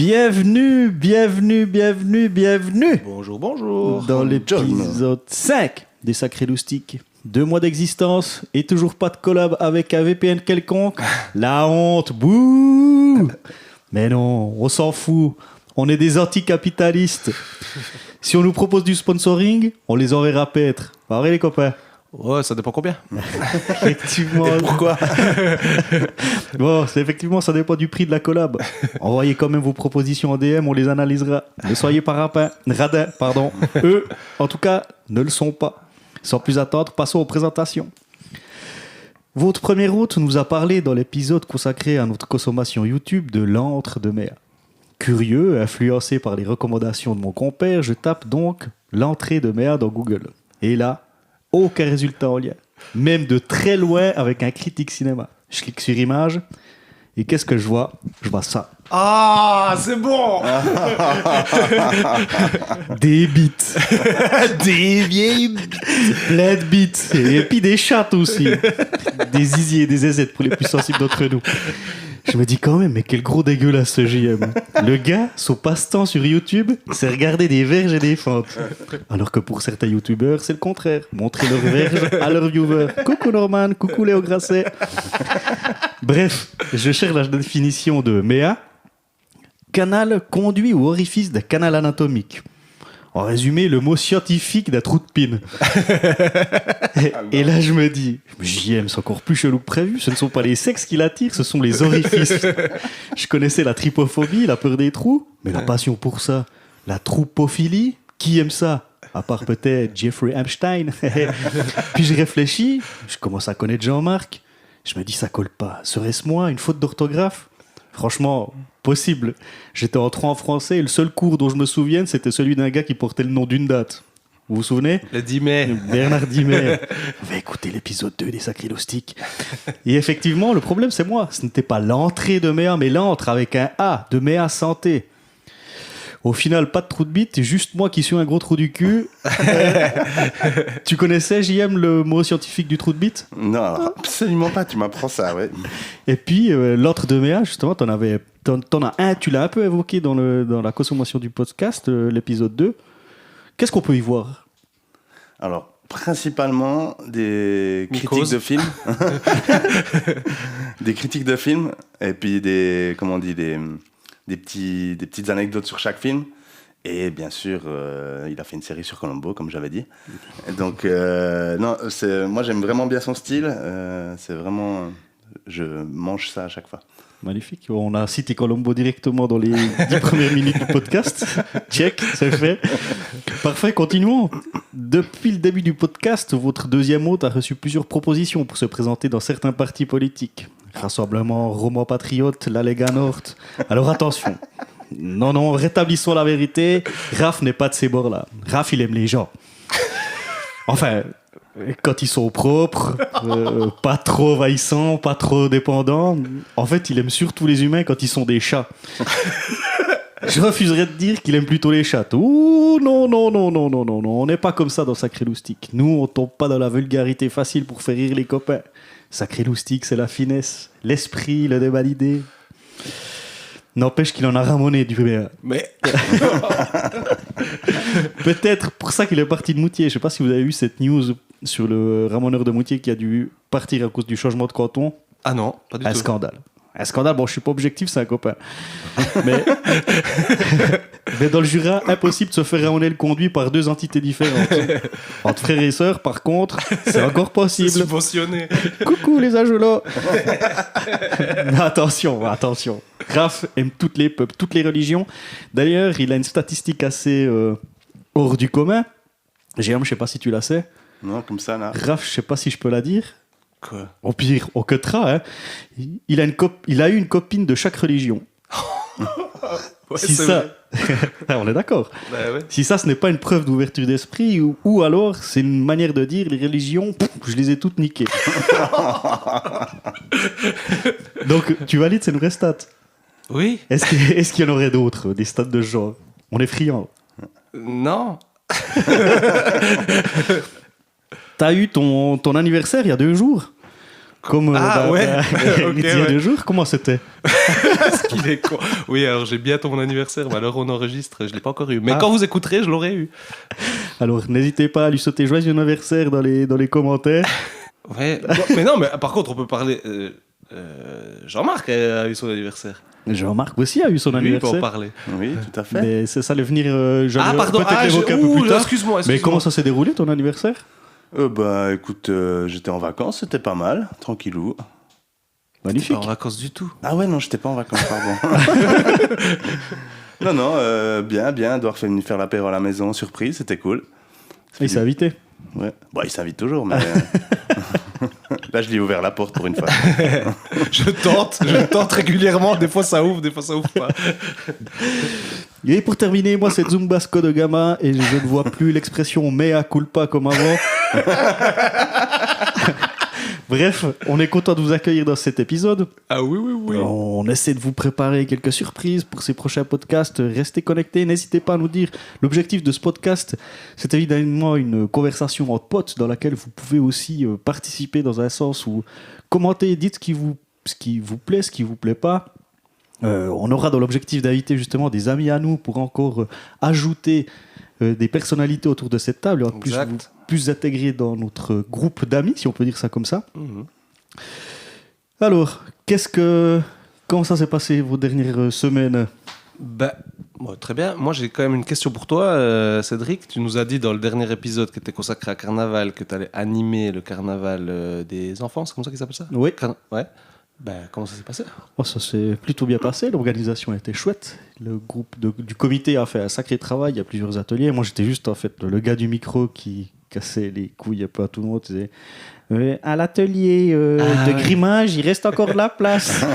Bienvenue Bonjour. dans l'épisode 5 des Sacrés Loustiques. 2 mois d'existence et toujours pas de collab avec un VPN quelconque. La honte, bouh. Mais non, on s'en fout. On est des anticapitalistes. Si on nous propose du sponsoring, on les enverra paître. Pas vrai les copains? Ouais, ça dépend combien. Effectivement. Et pourquoi? Bon, effectivement, ça dépend du prix de la collab. Envoyez quand même vos propositions en DM, on les analysera. Ne soyez pas radins. Eux, en tout cas, ne le sont pas. Sans plus attendre, passons aux présentations. Votre premier hôte nous a parlé dans l'épisode consacré à notre consommation YouTube de l'antre de Méa. Curieux, influencé par les recommandations de mon compère, je tape donc l'entrée de Méa dans Google. Et là, aucun résultat en lien. Même de très loin avec un critique cinéma. Je clique sur image et qu'est-ce que je vois? Je vois ça. Ah, c'est bon. Des bites. Des vieilles. Plein de bites. Et puis des chattes aussi. Des zizi et des zézettes pour les plus sensibles d'entre nous. Je me dis quand même, mais quel gros dégueulasse ce JM. Le gars, son passe-temps sur YouTube, c'est regarder des verges et des fentes. Alors que pour certains YouTubeurs, c'est le contraire. Montrer leurs verges à leurs viewers. Coucou Norman, coucou Léo Grasset. Bref, je cherche la définition de Méa. Canal conduit ou orifice d'un canal anatomique. En résumé, le mot scientifique d'un trou de pine. Et là, je me dis, JM, c'est encore plus chelou que prévu. Ce ne sont pas les sexes qui l'attirent, ce sont les orifices. Je connaissais la trypophobie, la peur des trous, mais la passion pour ça, la troupophilie, qui aime ça? À part peut-être Jeffrey Epstein. Puis je réfléchis, je commence à connaître Jean-Marc. Je me dis, ça colle pas. Serait-ce moi, une faute d'orthographe? Franchement, possible. J'étais en 3 en français et le seul cours dont je me souvienne, c'était celui d'un gars qui portait le nom d'une date. Vous vous souvenez? Le 10 mai. Bernard Dimet. On va écouter l'épisode 2 des Sacrés Loustiques. Et effectivement, le problème, c'est moi. Ce n'était pas l'entrée de Méa, mais l'antre avec un A, de Méa Santé. Au final, pas de trou de bite, juste moi qui suis un gros trou du cul. Tu connaissais, JM, le mot scientifique du trou de bite? Non, absolument pas, tu m'apprends ça, ouais. Et puis, l'antre de Méa, justement, t'en as un, tu l'as un peu évoqué dans la consommation du podcast, l'épisode 2. Qu'est-ce qu'on peut y voir? Alors, principalement des critiques de films. Des critiques de films, et puis des petites anecdotes sur chaque film. Et bien sûr, il a fait une série sur Columbo, comme j'avais dit. Donc, non, moi j'aime vraiment bien son style. C'est vraiment... Je mange ça à chaque fois. Magnifique. On a cité Columbo directement dans les 10 premières minutes du podcast. Check, c'est fait. Parfait, continuons. Depuis le début du podcast, votre deuxième hôte a reçu plusieurs propositions pour se présenter dans certains partis politiques. Rassemblement Romo Patriote, la Lega Nord. Alors attention. Non, rétablissons la vérité. Raph n'est pas de ces bords-là. Raph, il aime les gens. Enfin, quand ils sont propres, pas trop envahissants, pas trop dépendants. En fait, il aime surtout les humains quand ils sont des chats. Je refuserais de dire qu'il aime plutôt les chats. Ouh, non. On n'est pas comme ça dans Sacré Loustique. Nous, on tombe pas dans la vulgarité facile pour faire rire les copains. Sacré Loustique, c'est la finesse, l'esprit, le débat d'idées. N'empêche qu'il en a ramoné du Méa. Mais. Peut-être pour ça qu'il est parti de Moutier. Je sais pas si vous avez vu cette news sur le ramoneur de Moutier qui a dû partir à cause du changement de canton. Ah non, pas du tout. Un scandale, bon, je suis pas objectif, c'est un copain. Mais dans le Jura, impossible de se faire ramoner le conduit par 2 entités différentes. Entre frères et sœurs, par contre, c'est encore possible. C'est subventionné. Coucou les agelots. Mais attention. Raph aime toutes les peuples, toutes les religions. D'ailleurs, il a une statistique assez hors du commun. Jérôme, je sais pas si tu la sais. Non, comme ça, là. Raph, je sais pas si je peux la dire. Quoi? Au pire, au queutera, hein. Il a eu une copine de chaque religion. Ouais, Si c'est ça, vrai. on est d'accord. Bah ouais. Si ça, ce n'est pas une preuve d'ouverture d'esprit, ou alors c'est une manière de dire les religions, je les ai toutes niquées. Donc, tu valides, c'est une vraie stat. Oui. Est-ce qu'il y en aurait d'autres, des stats de ce genre? On est friands. Non. T'as eu ton anniversaire il y a 2 jours. Comme il y a 2 jours, comment c'était? Parce qu'il est con. Oui, alors j'ai bientôt mon anniversaire, mais alors on enregistre, je l'ai pas encore eu. Mais quand vous écouterez, je l'aurai eu. Alors n'hésitez pas à lui sauter joyeux anniversaire dans les commentaires. Ouais, mais non, mais par contre, on peut parler. Jean-Marc a eu son anniversaire. Jean-Marc aussi a eu son Lui, il peut anniversaire. en parler. Oui, tout à fait. Mais c'est ça l'avenir. Ah, pardon, peut-être l'évoquer un peu plus tard. Excuse-moi. Mais comment ça s'est déroulé ton anniversaire? Bah écoute, j'étais en vacances, c'était pas mal, tranquillou. Magnifique. Pas en vacances du tout. Ah ouais, non, j'étais pas en vacances, pardon. non, bien, Edouard fait venir faire l'apéro à la maison, surprise, c'était cool. Il s'est invité. Ouais. Bon, il s'invite toujours, mais... Là, je lui ai ouvert la porte pour une fois. Je tente régulièrement, des fois ça ouvre pas. Et pour terminer, moi c'est Zumbasco de Gama et je ne vois plus l'expression mea culpa comme avant. Bref, on est content de vous accueillir dans cet épisode. Ah oui. On essaie de vous préparer quelques surprises pour ces prochains podcasts. Restez connectés, n'hésitez pas à nous dire. L'objectif de ce podcast, c'est évidemment une conversation entre potes dans laquelle vous pouvez aussi participer dans un sens où commenter, dites ce qui vous plaît, ce qui vous plaît pas. On aura dans l'objectif d'inviter justement des amis à nous pour encore ajouter des personnalités autour de cette table et en plus intégrés dans notre groupe d'amis, si on peut dire ça comme ça. Mmh. Alors, comment ça s'est passé vos dernières semaines? Très bien. Moi, j'ai quand même une question pour toi, Cédric. Tu nous as dit dans le dernier épisode qui était consacré à Carnaval que tu allais animer le Carnaval des enfants, c'est comme ça qu'ils appellent ça? Oui. Ouais. Comment ça s'est passé? Ça s'est plutôt bien passé, l'organisation était chouette. Le groupe du comité a fait un sacré travail, il y a plusieurs ateliers. Moi, j'étais juste en fait le gars du micro qui cassait les couilles un peu à tout le monde. Il disait, à l'atelier de grimage, il reste encore de la place.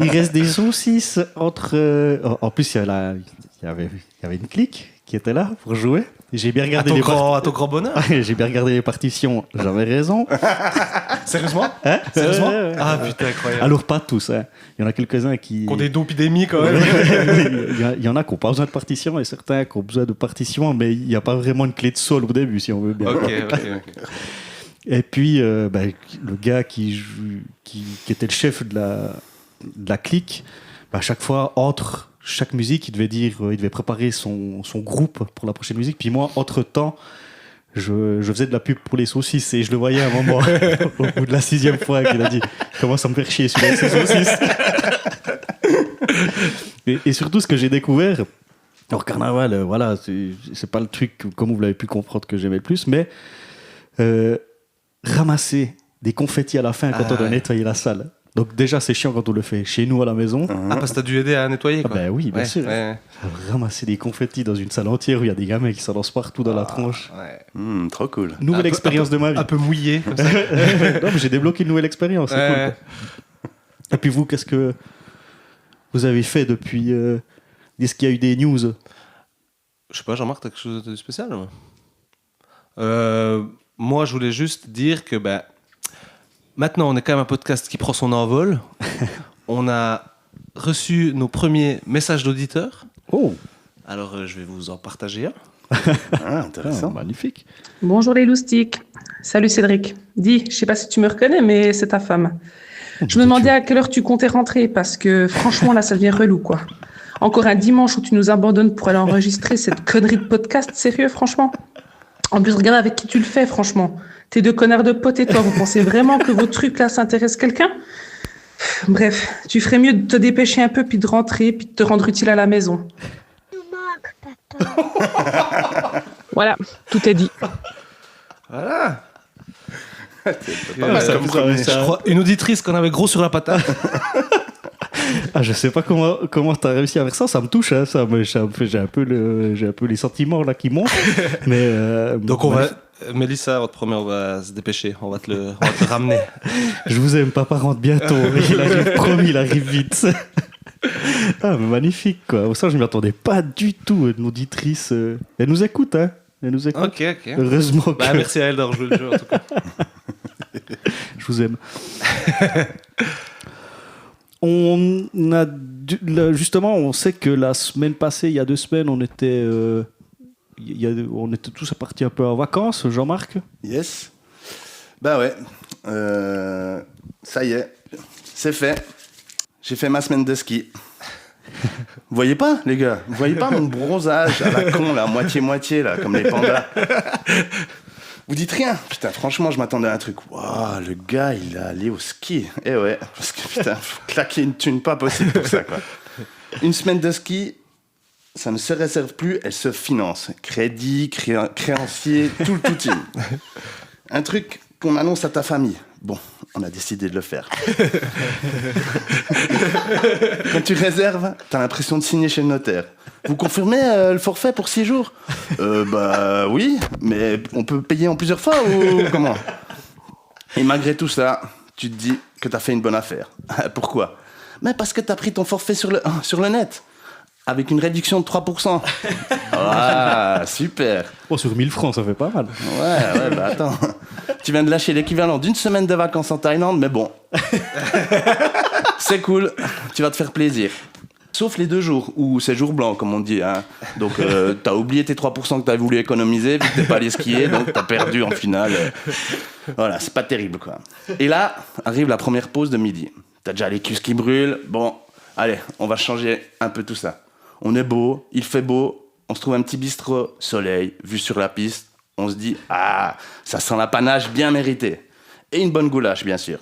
Il reste des saucisses entre... En plus, il y avait une clique qui était là pour jouer. J'ai bien regardé à ton grand bonheur. J'ai bien regardé les partitions, j'avais raison. Sérieusement? Sérieusement? Ah putain, incroyable. Alors pas tous, hein. Il y en a quelques-uns qui ont des dopidémies quand même. il y en a qui n'ont pas besoin de partition et certains qui ont besoin de partition, mais il n'y a pas vraiment une clé de sol au début, si on veut bien. Ok. Et puis, le gars qui était le chef de la clique, à chaque fois, entre chaque musique, il devait préparer son groupe pour la prochaine musique. Puis moi, entre-temps, je faisais de la pub pour les saucisses et je le voyais à un moment, au bout de la 6e fois, qu'il a dit « Comment ça me fait chier celui-là, ces saucisses ?» et surtout, ce que j'ai découvert, alors Carnaval, voilà, c'est pas le truc, comme vous l'avez pu comprendre, que j'aimais le plus, mais ramasser des confettis à la fin quand on doit nettoyer la salle. Donc déjà, c'est chiant quand on le fait chez nous à la maison. Ah, parce que t'as dû aider à nettoyer, quoi. Oui, bien sûr. Ouais. Ramasser des confettis dans une salle entière où il y a des gamins qui s'en lancent partout dans la tronche. Ouais. Trop cool. Nouvelle expérience de ma vie. Un peu mouillé, comme ça. Non, mais j'ai débloqué une nouvelle expérience. C'est cool, quoi. Et puis vous, qu'est-ce que vous avez fait depuis... Est-ce qu'il y a eu des news? Je sais pas, Jean-Marc, t'as quelque chose de spécial? Moi, je voulais juste dire que maintenant, on est quand même un podcast qui prend son envol. On a reçu nos premiers messages d'auditeurs. Oh. Alors, je vais vous en partager un. Intéressant. Magnifique. Bonjour les loustiques. Salut Cédric. Dis, je sais pas si tu me reconnais, mais c'est ta femme. Je me demandais à quelle heure tu comptais rentrer, parce que franchement, là, ça devient relou, quoi. Encore un dimanche où tu nous abandonnes pour aller enregistrer cette connerie de podcast, sérieux, franchement. En plus, regarde avec qui tu le fais, franchement. Tes 2 connards de potes et toi, vous pensez vraiment que vos trucs là s'intéressent quelqu'un? Bref, tu ferais mieux de te dépêcher un peu, puis de rentrer, puis de te rendre utile à la maison. Voilà, tout est dit. Voilà. Je crois une auditrice qu'on avait gros sur la patate. Je sais pas comment t'as réussi à faire ça. Ça me touche, hein, ça. Mais j'ai un peu les sentiments là qui montent. Mais donc Mélissa, on te promet, on va se dépêcher. On va te le ramener. Je vous aime, papa rentre bientôt. Il arrive, promis, il arrive vite. Mais magnifique, quoi. Ça, je ne m'y attendais pas du tout. Une auditrice, elle nous écoute, hein. Elle nous écoute. Ok. Heureusement que... Merci à elle d'avoir joué le jeu, en tout cas. Je vous aime. Justement, on sait que la semaine passée, il y a 2 semaines, on était tous partis un peu en vacances, Jean-Marc. Yes. Ouais. Ça y est, c'est fait. J'ai fait ma semaine de ski. Vous voyez pas, les gars? Vous voyez pas mon bronzage à la con, là, moitié-moitié, là, comme les pandas? Vous dites rien? Putain, franchement, je m'attendais à un truc. Waouh, le gars, il est allé au ski. Eh ouais, parce que putain, faut claquer une thune pas possible pour ça, quoi. Une semaine de ski, ça ne se réserve plus, elle se finance. Crédit, créancier, tout le tout-team. Un truc qu'on annonce à ta famille. Bon, on a décidé de le faire. Quand tu réserves, t'as l'impression de signer chez le notaire. Vous confirmez le forfait pour 6 jours? Bah oui, mais on peut payer en plusieurs fois ou comment? Et malgré tout ça, tu te dis que t'as fait une bonne affaire. Pourquoi? Mais parce que t'as pris ton forfait sur le net. Avec une réduction de 3%. Ah, super. Oh, sur 1000 francs, ça fait pas mal. Ouais, bah attends. Tu viens de lâcher l'équivalent d'une semaine de vacances en Thaïlande, mais bon. C'est cool, tu vas te faire plaisir. Sauf les 2 jours, ou c'est jour blanc, comme on dit. Hein. Donc, t'as oublié tes 3% que t'avais voulu économiser, vu que t'es pas allé skier, donc t'as perdu en finale. Voilà, c'est pas terrible, quoi. Et là, arrive la première pause de midi. T'as déjà les cuisses qui brûlent. Bon, allez, on va changer un peu tout ça. On est beau, il fait beau, on se trouve un petit bistrot, soleil, vue sur la piste. On se dit, ah, ça sent l'apanage bien mérité. Et une bonne goulash, bien sûr.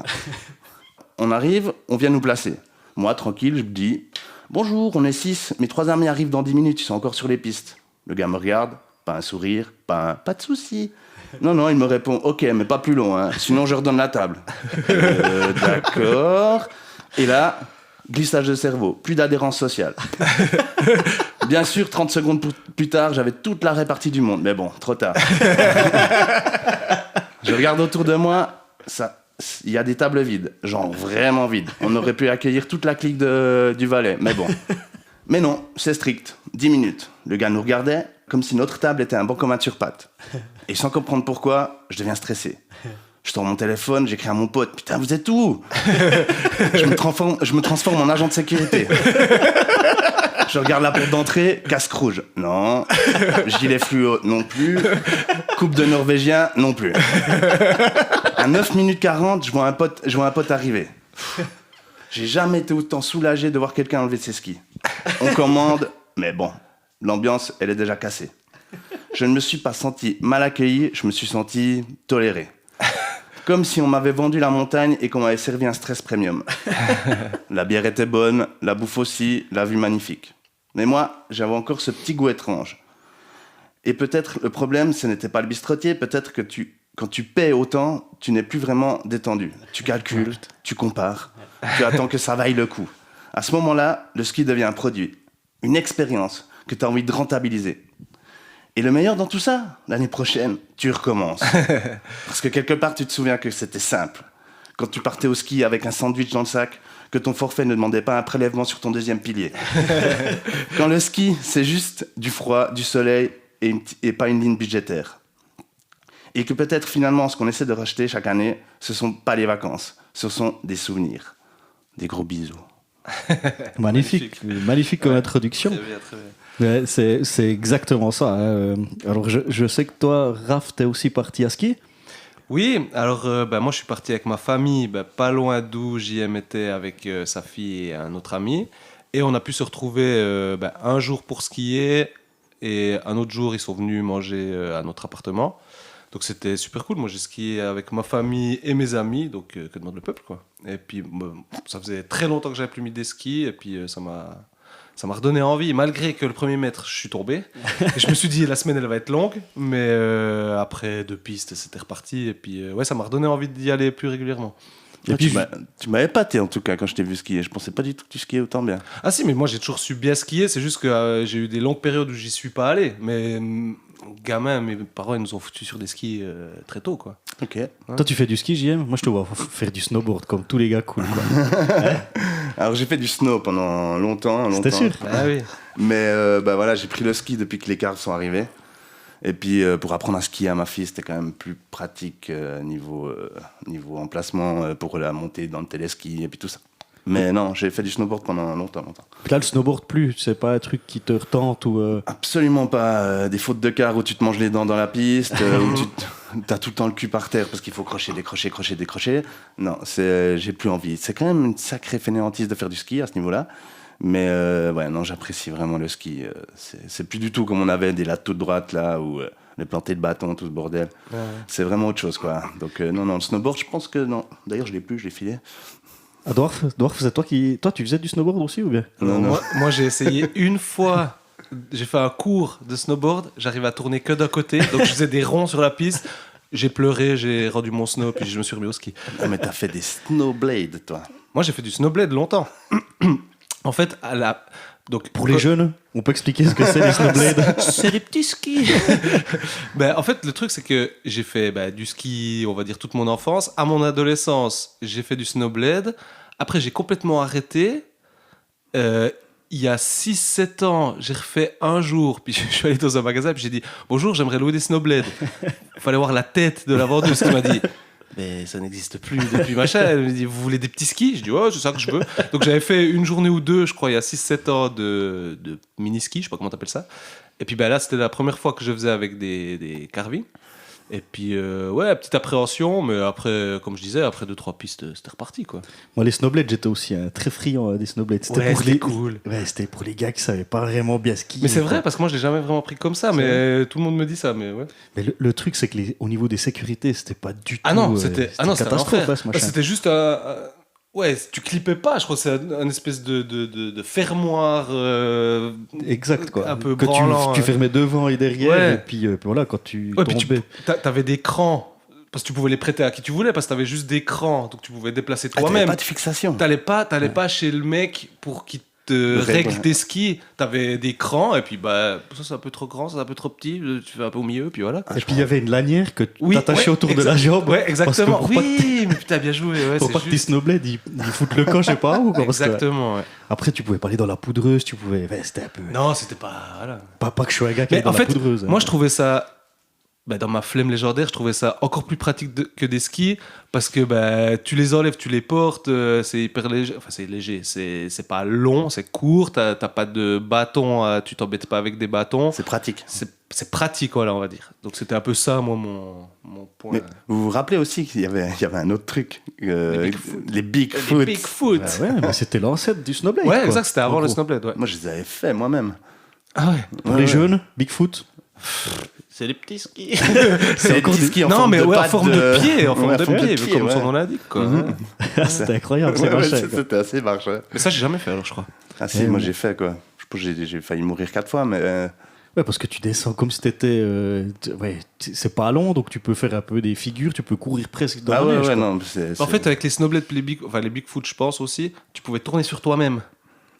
On arrive, on vient nous placer. Moi, tranquille, je me dis, bonjour, on est 6, mes 3 amis arrivent dans 10 minutes, ils sont encore sur les pistes. Le gars me regarde, pas un sourire, pas de souci. Non, il me répond, ok, mais pas plus long, hein, sinon je redonne la table. D'accord. Et là... glissage de cerveau, plus d'adhérence sociale. Bien sûr, 30 secondes plus tard, j'avais toute la répartie du monde. Mais bon, trop tard. Je regarde autour de moi, il y a des tables vides. Genre vraiment vides. On aurait pu accueillir toute la clique du Valais. Mais bon. Mais non, c'est strict. 10 minutes. Le gars nous regardait comme si notre table était un bancomat sur pattes. Et sans comprendre pourquoi, je deviens stressé. Je sors mon téléphone, j'écris à mon pote. Putain, vous êtes où? Je me transforme en agent de sécurité. Je regarde la porte d'entrée, casque rouge. Non. Gilet fluo, non plus. Coupe de Norvégien, non plus. À 9 minutes 40, je vois un pote arriver. J'ai jamais été autant soulagé de voir quelqu'un enlever ses skis. On commande, mais bon, l'ambiance, elle est déjà cassée. Je ne me suis pas senti mal accueilli, je me suis senti toléré. Comme si on m'avait vendu la montagne et qu'on m'avait servi un stress premium. La bière était bonne, la bouffe aussi, la vue magnifique. Mais moi, j'avais encore ce petit goût étrange. Et peut-être le problème, ce n'était pas le bistrotier, peut-être que quand tu paies autant, tu n'es plus vraiment détendu. Tu calcules, tu compares, tu attends que ça vaille le coup. À ce moment-là, le ski devient un produit, une expérience que tu as envie de rentabiliser. Et le meilleur dans tout ça, l'année prochaine, tu recommences. Parce que quelque part, tu te souviens que c'était simple. Quand tu partais au ski avec un sandwich dans le sac, que ton forfait ne demandait pas un prélèvement sur ton 2e pilier. Quand le ski, c'est juste du froid, du soleil et pas une ligne budgétaire. Et que peut-être finalement, ce qu'on essaie de racheter chaque année, ce sont pas les vacances, ce sont des souvenirs. Des gros bisous. Magnifique comme introduction. Très bien, très bien. Ouais, c'est exactement ça. Hein. Alors, je sais que toi, Raph, t'es aussi parti à skier. Oui, alors moi je suis parti avec ma famille, pas loin d'où JM était avec sa fille et un autre ami. Et on a pu se retrouver un jour pour skier et un autre jour ils sont venus manger à notre appartement. Donc c'était super cool. Moi j'ai skié avec ma famille et mes amis, donc que demande le peuple, quoi. Et puis ça faisait très longtemps que j'avais plus mis des skis et puis ça m'a redonné envie, malgré que le premier mètre, je suis tombé. Et je me suis dit, la semaine, elle va être longue. Mais après 2 pistes, c'était reparti. Et puis, ça m'a redonné envie d'y aller plus régulièrement. Et puis, tu m'as épaté, en tout cas, quand je t'ai vu skier. Je pensais pas du tout que tu skiais autant bien. Ah si, mais moi, j'ai toujours su bien skier. C'est juste que j'ai eu des longues périodes où j'y suis pas allé. Mais gamin, mes parents, ils nous ont foutus sur des skis très tôt, quoi. Ok. Toi, tu fais du ski, JM? Moi, je te vois faire du snowboard, comme tous les gars cool, quoi. Alors, j'ai fait du snow pendant longtemps. C'était sûr. Ah oui. Mais voilà, j'ai pris le ski depuis que les cars sont arrivés. Et puis, pour apprendre à skier à ma fille, c'était quand même plus pratique niveau emplacement pour la montée dans le téléski et puis tout ça. Mais non, j'ai fait du snowboard pendant longtemps. Puis là, le snowboard plus, c'est pas un truc qui te retente ou... Absolument pas. Des fautes de car où tu te manges les dents dans la piste, où t'as tout le temps le cul par terre parce qu'il faut décrocher. Non, j'ai plus envie. C'est quand même une sacrée fainéantise de faire du ski à ce niveau-là. Mais ouais, non, j'apprécie vraiment le ski. C'est plus du tout comme on avait des lattes toutes droites là, ou les plantées de bâtons, tout ce bordel. Ouais. C'est vraiment autre chose, quoi. Donc non, le snowboard, je pense que non. D'ailleurs, je l'ai plus, je l'ai filé. Ah, Dwarf, c'est toi qui... Toi, tu faisais du snowboard aussi ou bien? Non. Moi, j'ai essayé une fois. J'ai fait un cours de snowboard. J'arrivais à tourner que d'un côté. Donc, je faisais des ronds sur la piste. J'ai pleuré, j'ai rendu mon snow, puis je me suis remis au ski. Non, mais t'as fait des snowblades, toi. Moi, j'ai fait du snowblade longtemps. En fait, donc, pour les jeunes, on peut expliquer ce que c'est les snowblades? C'est des petits skis. En fait, le truc, c'est que j'ai fait du ski, on va dire, toute mon enfance. À mon adolescence, j'ai fait du snowblade. Après, j'ai complètement arrêté. Il y a 6-7 ans, j'ai refait un jour, puis je suis allé dans un magasin, puis j'ai dit « Bonjour, j'aimerais louer des snowblades. » Il fallait voir la tête de la vendeuse qui m'a dit « Mais ça n'existe plus depuis machin. » Elle m'a dit « Vous voulez des petits skis ?» Je dis « Ouais, c'est ça que je veux. » Donc j'avais fait une journée ou deux, je crois, il y a 6-7 ans de mini-ski, je sais pas comment t'appelles ça. Et puis là, c'était la première fois que je faisais avec des carvings. Et puis, ouais, petite appréhension, mais après, comme je disais, après 2-3 pistes, c'était reparti, quoi. Moi, les snowblades, j'étais aussi très friand des snowblades. C'était cool. Ouais, c'était pour les gars qui savaient pas vraiment bien skier. Mais c'est vrai, parce que moi, je l'ai jamais vraiment pris comme ça, mais tout le monde me dit ça, mais ouais. Mais le truc, c'est que au niveau des sécurités, c'était pas du tout... Ah non, c'était catastrophe, un enfer. C'était juste ouais, tu clippais pas, je crois que c'est un espèce de fermoir exact, quoi. Un peu que branlant. Tu fermais devant et derrière, ouais. et puis voilà, quand tu ouais, tombais... T'avais des crans, parce que tu pouvais les prêter à qui tu voulais, parce que t'avais juste des crans, donc tu pouvais déplacer toi-même. T'avais pas de fixation. T'allais pas chez le mec pour qu'il te règle tes skis. T'avais des crans, et puis ça c'est un peu trop grand, ça c'est un peu trop petit, tu fais un peu au milieu, puis voilà. Et puis il y avait une lanière que t'attachais autour de la jambe. Ouais, exactement. Oui, mais putain, bien joué. Ouais, pour pas que tes snowblades ils foutent le camp, je sais pas où. Exactement, ouais. Après, tu pouvais pas aller dans la poudreuse, c'était un peu... Non, c'était pas... Voilà. Pas que je sois un gars qui allait dans la poudreuse. Moi, je trouvais ça... dans ma flemme légendaire, je trouvais ça encore plus pratique que des skis, parce que tu les enlèves, tu les portes, c'est hyper léger. Enfin, c'est léger, c'est pas long, c'est court, t'as pas de bâton, tu t'embêtes pas avec des bâtons. C'est pratique. C'est pratique, voilà, on va dire. Donc c'était un peu ça, moi, mon point. Mais vous vous rappelez aussi qu'il y avait un autre truc, les Bigfoot. Les Bigfoot. Ouais, mais c'était l'ancêtre du snowblade. Ouais, exact, c'était avant le snowblade. Ouais. Moi, je les avais fait moi-même. Ah ouais. Pour les jeunes, Bigfoot. C'est des petits skis. C'est des skis en forme de patte, en forme de pied, comme son ouais. nom l'indique, quoi. C'était incroyable, c'était assez marche. Ouais. Mais ça, j'ai jamais fait, alors, je crois. Ah si, moi j'ai fait, quoi. Je pense que j'ai failli mourir 4 fois, mais... Ouais, parce que tu descends comme si t'étais... ouais, c'est pas long, donc tu peux faire un peu des figures, tu peux courir presque dans la neige. Non, en fait, avec les snowblades, les Bigfoot, je pense aussi, tu pouvais tourner sur toi-même.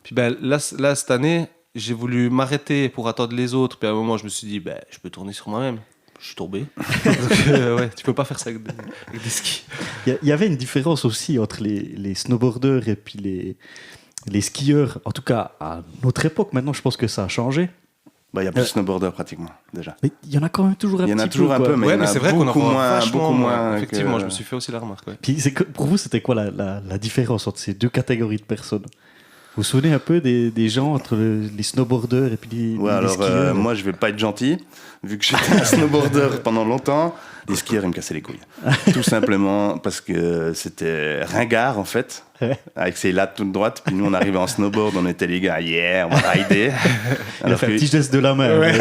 Puis là, cette année, j'ai voulu m'arrêter pour attendre les autres, puis à un moment, je me suis dit, je peux tourner sur moi-même. Je suis tombé. Donc, ouais, tu peux pas faire ça avec des skis. Il y avait une différence aussi entre les snowboarders et puis les skieurs. En tout cas, à notre époque, maintenant, je pense que ça a changé. Il y a plus de snowboarders pratiquement, déjà. Mais il y en a quand même toujours un petit peu. Il y en a toujours un peu, mais c'est vrai qu'on en voit beaucoup moins. Effectivement, je me suis fait aussi la remarque. Ouais. Puis pour vous, c'était quoi la différence entre ces deux catégories de personnes? Vous vous souvenez un peu des gens entre les snowboarders et puis les skieurs? Moi, je vais pas être gentil. Vu que j'étais un snowboarder pendant longtemps, les skieurs, ils me cassaient les couilles. Tout simplement parce que c'était ringard, en fait, avec ses lattes toutes droites. Puis nous, on arrivait en snowboard, on était les gars, on va rider. Il a fait un petit geste de la main. Ouais.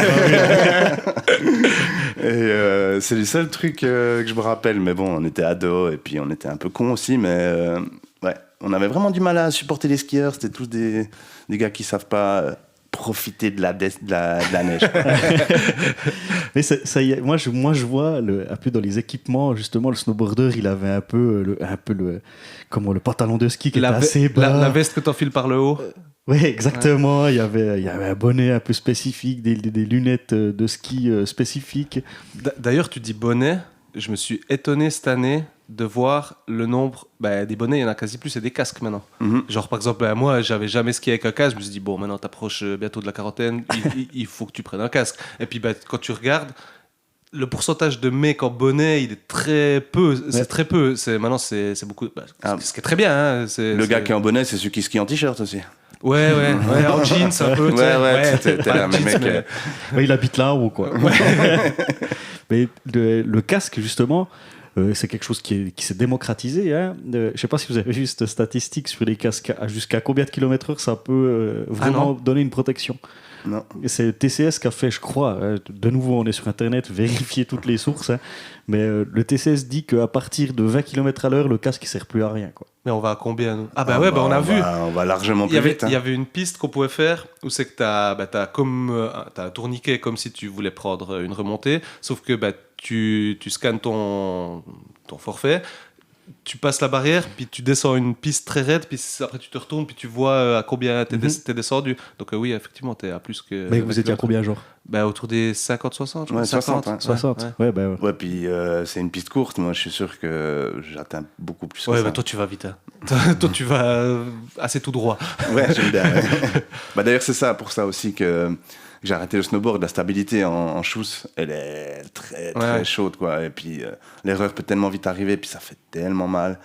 Et c'est le seul truc que je me rappelle. Mais bon, on était ados et puis on était un peu cons aussi, mais ouais. On avait vraiment du mal à supporter les skieurs. C'était tous des gars qui savent pas profiter de la neige. Mais ça y est, moi je vois un peu dans les équipements, justement, le snowboarder, il avait un peu le pantalon de ski qui était assez bas. La veste que t'enfiles par le haut. Oui, exactement. Ouais. Il y avait un bonnet un peu spécifique, des lunettes de ski spécifiques. D'ailleurs, tu dis bonnet. Je me suis étonné cette année de voir le nombre des bonnets, il y en a quasi plus, c'est des casques maintenant. Genre par exemple, moi j'avais jamais skié avec un casque, je me suis dit bon, maintenant t'approches bientôt de la quarantaine, il faut que tu prennes un casque. Et puis quand tu regardes, le pourcentage de mecs en bonnet, il est très peu, c'est très peu. Maintenant c'est beaucoup, ce qui est très bien. Hein, le gars qui est en bonnet, c'est celui qui skie en t-shirt aussi. Ouais, en jeans un peu. T'es là, mais mec. Il habite là ou quoi. Mais le casque, justement, c'est quelque chose qui s'est démocratisé. Hein. Je ne sais pas si vous avez vu cette statistique sur les casques. Jusqu'à combien de kilomètres heure ça peut vraiment donner une protection? Non. Et c'est TCS qui a fait, je crois, de nouveau on est sur internet, vérifier toutes les sources, hein, mais le TCS dit qu'à partir de 20 km à l'heure, le casque ne sert plus à rien, quoi. Mais on va à combien nous? On a vu. On va largement plus vite. Il y avait une piste qu'on pouvait faire où c'est que t'as un tourniquet comme si tu voulais prendre une remontée, sauf que tu scannes ton forfait, tu passes la barrière, puis tu descends une piste très raide, puis après tu te retournes, puis tu vois à combien t'es descendu. Donc oui, effectivement, t'es à plus que... Mais vous étiez à combien, genre? Autour des 50-60, Ouais, 60. 60. Ouais, ouais. Ouais, puis c'est une piste courte. Moi, je suis sûr que j'atteins beaucoup plus que ça. Ouais, toi, tu vas vite. Hein. Toi, tu vas assez tout droit. Ouais, j'aime bien. Ouais. D'ailleurs, c'est ça, pour ça aussi que j'ai arrêté le snowboard. La stabilité en chousse, elle est très, très chaude, quoi. Et puis, l'erreur peut tellement vite arriver, puis ça fait tellement mal.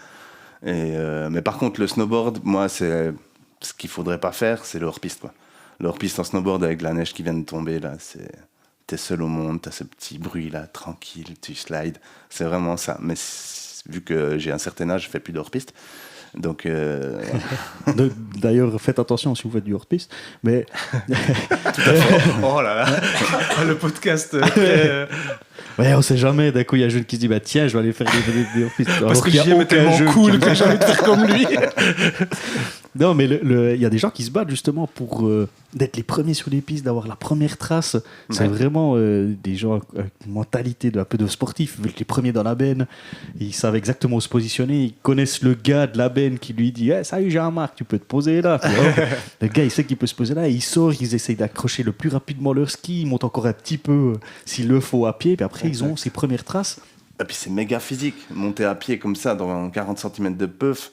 Mais par contre, le snowboard, moi, c'est ce qu'il faudrait pas faire, c'est le hors-piste, quoi. Le hors-piste en snowboard avec la neige qui vient de tomber, là, t'es seul au monde, t'as ce petit bruit là, tranquille, tu slides, c'est vraiment ça. Mais vu que j'ai un certain âge, je fais plus de hors-piste. Donc, D'ailleurs, faites attention si vous faites du hors-piste. Mais tout à fait. Oh là là, le podcast. Ouais, on sait jamais. D'un coup, il y a un jeune qui se dit tiens, je vais aller faire des hors-piste. Parce que JM est tellement cool que j'ai envie de faire comme lui. Non, mais il y a des gens qui se battent justement pour d'être les premiers sur les pistes, d'avoir la première trace. C'est vraiment des gens avec une mentalité un peu de sportif. Ils veulent être les premiers dans la benne. Ils savent exactement où se positionner. Ils connaissent le gars de la benne qui lui dit salut Jean-Marc, tu peux te poser là. Puis, le gars, il sait qu'il peut se poser là. Il sort, ils essayent d'accrocher le plus rapidement leur ski. Ils montent encore un petit peu s'il le faut à pied. Puis après, ils ont ces premières traces. Et puis c'est méga physique. Monter à pied comme ça dans 40 cm de puff.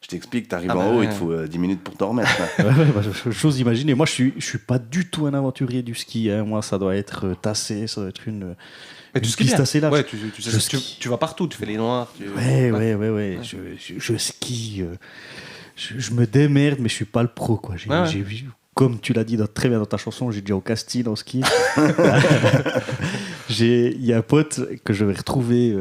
Je t'explique, t'arrives en haut, il te faut 10 minutes pour t'en remettre. J'ose imaginer. Moi, je suis pas du tout un aventurier du ski. Hein. Moi, ça doit être tassé, ça doit être une piste assez large. Ouais, tu vas partout, tu fais les noirs. Ouais. Je skie. Je me démerde, mais je suis pas le pro, quoi. J'ai vu, comme tu l'as dit très bien dans ta chanson, j'ai déjà au casting en ski. Il y a un pote que je vais retrouver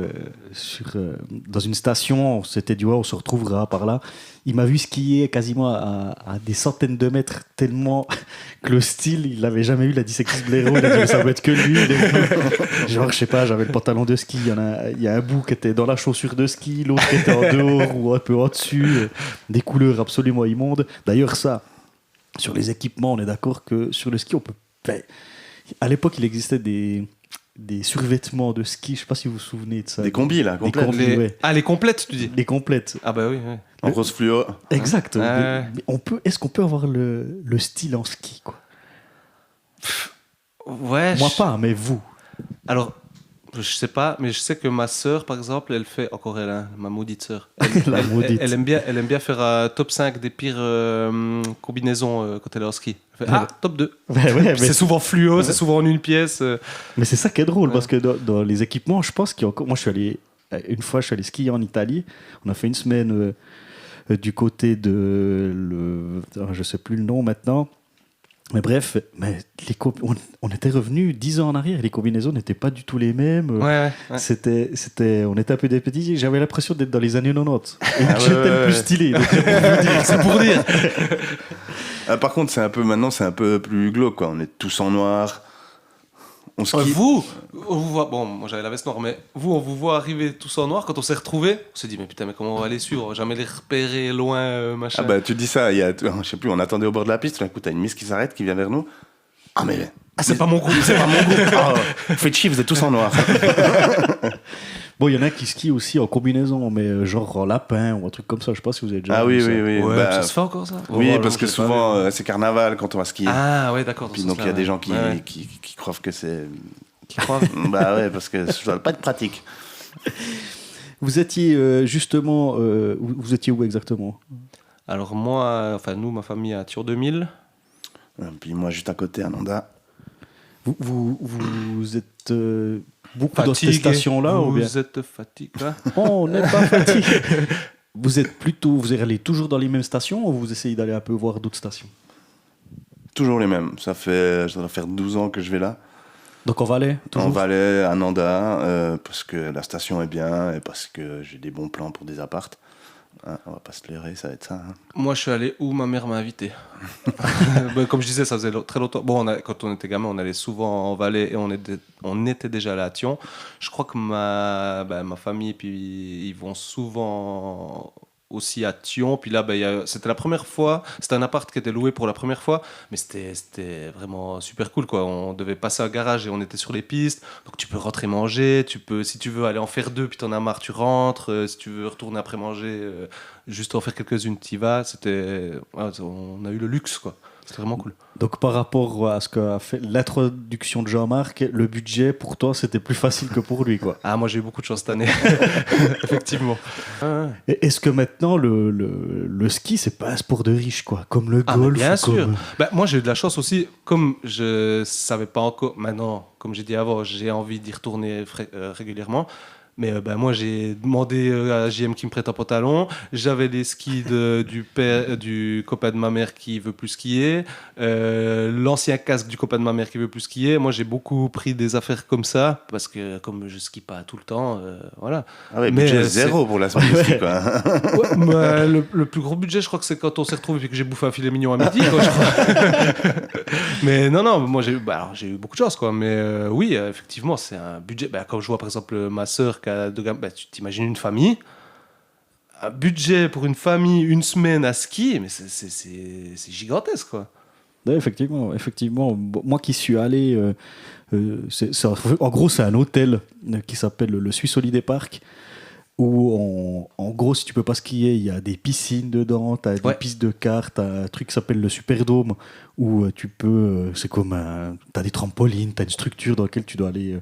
dans une station. On s'était dit, on se retrouvera par là. Il m'a vu skier quasiment à des centaines de mètres, tellement que le style, il l'avait jamais eu. Il a dit c'est Chris Blaireau. Il a dit ça peut être que lui. Genre, je sais pas, j'avais le pantalon de ski. Il y a un bout qui était dans la chaussure de ski, l'autre qui était en dehors ou un peu en dessus. Des couleurs absolument immondes. D'ailleurs, ça. Sur les équipements, on est d'accord que sur le ski, on peut. À l'époque, il existait des survêtements de ski. Je sais pas si vous vous souvenez de ça. Des combis, là, complètes. Les complètes, tu dis. Les complètes. Ah bah oui. En rose fluo. Exact. Mais est-ce qu'on peut avoir le style en ski, quoi? Ouais. Moi pas, mais vous. Alors. Je sais pas, mais je sais que ma sœur, par exemple, elle fait encore ma maudite sœur. Elle aime bien faire un top 5 des pires combinaisons quand elle est en ski. Elle fait, top 2. Ouais, c'est souvent fluo, c'est souvent en une pièce. Mais c'est ça qui est drôle, parce que dans les équipements, je pense qu'il y a encore... Moi, une fois, je suis allé skier en Italie. On a fait une semaine du côté de... Je sais plus le nom maintenant. Mais bref, on était revenus 10 ans en arrière, les combinaisons n'étaient pas du tout les mêmes. Ouais. On était un peu dépétillés. J'avais l'impression d'être dans les années 90. Et j'étais le plus stylé. Donc c'est pour dire. Par contre, maintenant, c'est un peu plus glauque, quoi. On est tous en noir. On skie. Vous, on vous voit, bon, moi j'avais la veste noire, mais vous, on vous voit arriver tous en noir. Quand on s'est retrouvés, on s'est dit, mais putain, mais comment on va les suivre? On va jamais les repérer loin, machin. Tu dis ça, je sais plus, on attendait au bord de la piste, écoute, t'as une miss qui s'arrête, qui vient vers nous. C'est pas mon groupe. C'est pas mon groupe. Faites chier, vous êtes tous en noir. Bon, il y en a qui skient aussi en combinaison, mais genre en lapin ou un truc comme ça. Je sais pas si vous avez déjà vu ça. Oui. Ouais, ça se fait encore, ça? Oui, parce que souvent, c'est carnaval quand on va skier. Ah, ouais, d'accord. Puis donc, il y a des gens qui croient que c'est... Qui croient parce que ça doit pas être pratique. Vous étiez justement... vous étiez où exactement? Alors moi, nous, ma famille à Tour 2000. Puis moi, juste à côté, à Nanda. Vous êtes beaucoup dans cette station-là? Vous êtes fatigué? On n'est pas fatigué. Vous allez toujours dans les mêmes stations ou vous essayez d'aller un peu voir d'autres stations? Toujours les mêmes. Ça doit faire 12 ans que je vais là. Donc en Valais, toujours. En Valais, à Nanda, parce que la station est bien et parce que j'ai des bons plans pour des appartes. Hein, on va pas se leurrer, ça va être ça. Hein. Moi, je suis allé où ma mère m'a invité. Comme je disais, ça faisait très longtemps. Bon, quand on était gamin, on allait souvent en Valais et on était déjà allé à Thion. Je crois que ma famille, puis ils vont souvent aussi à Thion. Puis là, c'était la première fois. C'était un appart qui était loué pour la première fois, mais c'était vraiment super cool, quoi. On devait passer un garage et on était sur les pistes. Donc tu peux rentrer manger. Tu peux, si tu veux aller en faire 2, puis t'en as marre, tu rentres. Si tu veux retourner après manger, juste en faire quelques-unes, t'y vas. On a eu le luxe, quoi. C'était vraiment cool. Donc par rapport à ce qu'a fait l'introduction de Jean-Marc, le budget pour toi c'était plus facile que pour lui, quoi. Ah, moi j'ai eu beaucoup de chance cette année. Effectivement. Et est-ce que maintenant le ski c'est pas un sport de riche, quoi, comme le Mais golf bien ou sûr. comme... Moi j'ai eu de la chance aussi, comme je savais pas encore, maintenant, comme j'ai dit avant, j'ai envie d'y retourner régulièrement. Mais moi j'ai demandé à JM qui me prête un pantalon. J'avais les skis du copain de ma mère qui veut plus skier, l'ancien casque du copain de ma mère qui veut plus skier. Moi j'ai beaucoup pris des affaires comme ça parce que comme je skie pas tout le temps, voilà. Ah ouais, budget zéro pour la semaine de ski, quoi. Ouais, mais le plus gros budget, je crois que c'est quand on s'est retrouvés et que j'ai bouffé un filet mignon à midi, quoi, je crois. Mais non, moi j'ai eu beaucoup de chance, quoi. Mais oui, effectivement, c'est un budget. Quand je vois par exemple ma sœur qui a 2 gamins, tu t'imagines une famille, un budget pour une famille, une semaine à ski, mais c'est gigantesque, quoi. Ouais, effectivement. Moi qui suis allé, en gros c'est un hôtel qui s'appelle le Swiss Holiday Park, où en gros si tu peux pas skier, il y a des piscines dedans, t'as des pistes de kart, t'as un truc qui s'appelle le Superdome, où tu peux, c'est comme t'as des trampolines, t'as une structure dans laquelle tu dois aller,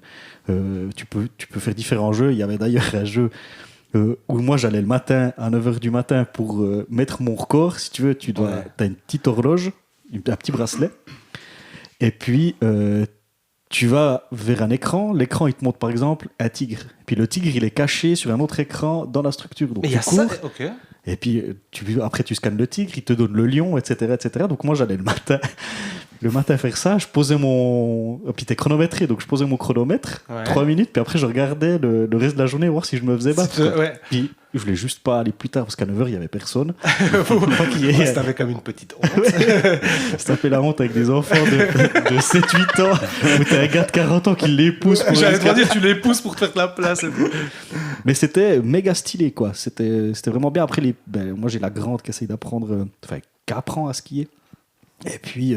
tu peux faire différents jeux. Il y avait d'ailleurs un jeu où moi j'allais le matin à 9h du matin pour mettre mon record. Si tu veux, t'as une petite horloge, un petit bracelet, et puis tu vas vers un écran. L'écran il te montre par exemple un tigre, puis le tigre il est caché sur un autre écran dans la structure, donc mais tu cours, ok. et puis après tu scannes le tigre, il te donne le lion, etc. Donc moi j'allais le matin faire ça, je posais puis t'es chronométré, donc je posais mon chronomètre 3 minutes, puis après je regardais le reste de la journée voir si je me faisais battre, quoi. Puis je voulais juste pas aller plus tard parce qu'à 9h il y avait personne. C'était comme une petite honte. Ça fait la honte avec des enfants de 7-8 ans où t'as un gars de 40 ans qui les pousse pour J'allais te dire, tu les pousses pour te faire de la place. Mais c'était méga stylé, quoi. C'était vraiment bien. Après, moi j'ai la grande qui essaye d'apprendre, qui apprend à skier. Et puis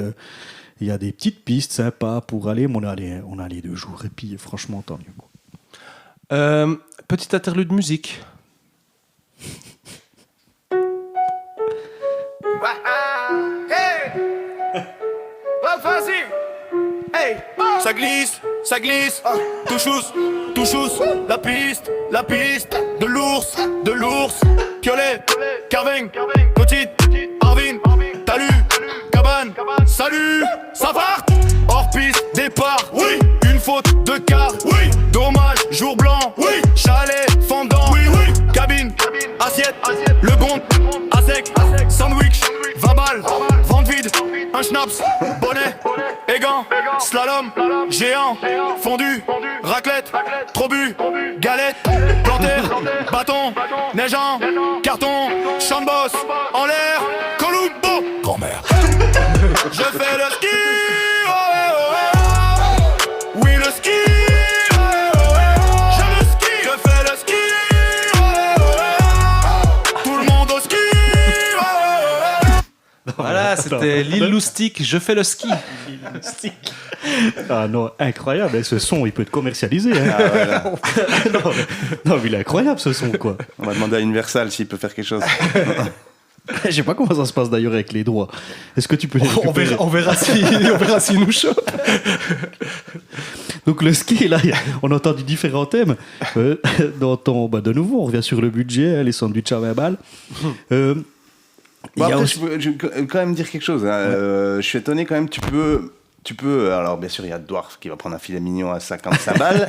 il y a des petites pistes sympas pour aller. On a allé 2 jours et puis franchement tant mieux, quoi. Petite interlude musique. Hey, ça glisse, touchous, la piste, de l'ours, piolet, carving, petite, Arvin, talus, cabane, salut, ça part, hors piste, départ, oui, une faute de quart, oui, dommage, jour blanc, oui, chalet, fendant, oui, cabine, assiette, le compte, à sec, sandwich, 20 balles, vente vide, un schnaps, bonnet, Égan, slalom, géant, fondu, raclette, trop bu, galette, plantaire, bâton, neigeant, carton, champ de bosse, en l'air, Columbo, grand-mère. Je fais le ski, oui le ski, je le ski, je fais le ski, tout le monde au ski. Voilà, c'était Lil Loustic, je fais le ski. Ah non, incroyable, ce son il peut être commercialisé, hein. Ah, voilà. non, mais il est incroyable ce son, quoi. On va demander à Universal s'il peut faire quelque chose. Je sais pas comment ça se passe d'ailleurs avec les droits. Est-ce que tu peux les récupérer ? On verra s'il nous chope. Donc le ski, là, on a entendu différents thèmes. De nouveau, on revient sur le budget, les sandwichs à 20 balles. Après, je veux quand même dire quelque chose. Hein. Je suis étonné quand même, tu peux, alors bien sûr il y a Dwarf qui va prendre un filet mignon à 55 balles,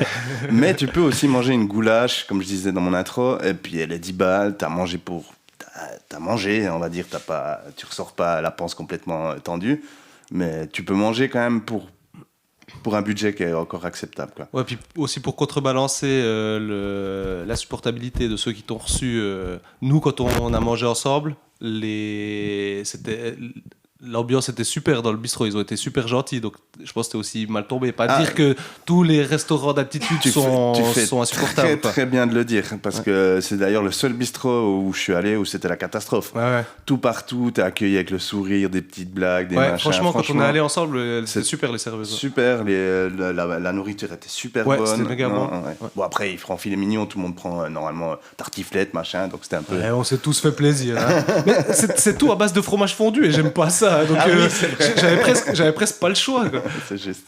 mais tu peux aussi manger une goulash, comme je disais dans mon intro, et puis elle est 10 balles, t'as mangé, on va dire, tu ressors pas la panse complètement tendue, mais tu peux manger quand même pour pour un budget qui est encore acceptable, quoi. Ouais, puis aussi pour contrebalancer l'insupportabilité de ceux qui t'ont reçu. Nous, quand on a mangé ensemble, l'ambiance était super dans le bistrot, ils ont été super gentils, donc je pense que c'était aussi mal tombé. Pas dire que tous les restaurants d'altitude sont insupportables. Très, très bien de le dire, parce que c'est d'ailleurs le seul bistrot où je suis allé où c'était la catastrophe. Ouais. Tout partout, t'es accueilli avec le sourire, des petites blagues, des machins. Franchement, quand on est allé ensemble, c'était super les serveuses. Super, la nourriture était super bonne. C'était méga bon. Ouais. Bon, après, ils feront filet mignon, tout le monde prend normalement tartiflette, machin, donc c'était un peu... Ouais, on s'est tous fait plaisir. Hein. Mais c'est tout à base de fromage fondu et j'aime pas ça. Donc j'avais presque pas le choix. Quoi. C'est juste.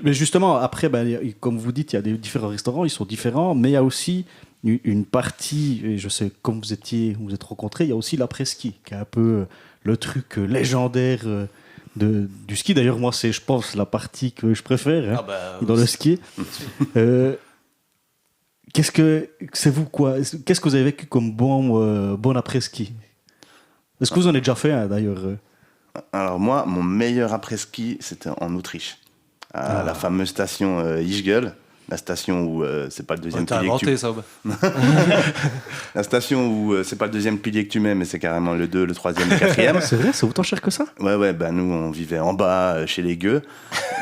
Mais justement, après, comme vous dites, il y a des différents restaurants, ils sont différents, mais il y a aussi une partie, et je sais, comme vous êtes rencontrés, il y a aussi l'après-ski, qui est un peu le truc légendaire du ski. D'ailleurs, moi, c'est, je pense, la partie que je préfère dans le ski. Qu'est-ce que vous avez vécu comme bon après-ski? Est-ce que vous en avez déjà fait, d'ailleurs? Alors moi, mon meilleur après-ski, c'était en Autriche. À la fameuse station Ischgl, la station où c'est pas le deuxième pilier inventé, ça. La station où c'est pas le deuxième pilier que tu mets, mais c'est carrément le 2, le 3e, le 4e. C'est vrai, c'est autant cher que ça? Ouais, nous, on vivait en bas, chez les gueux,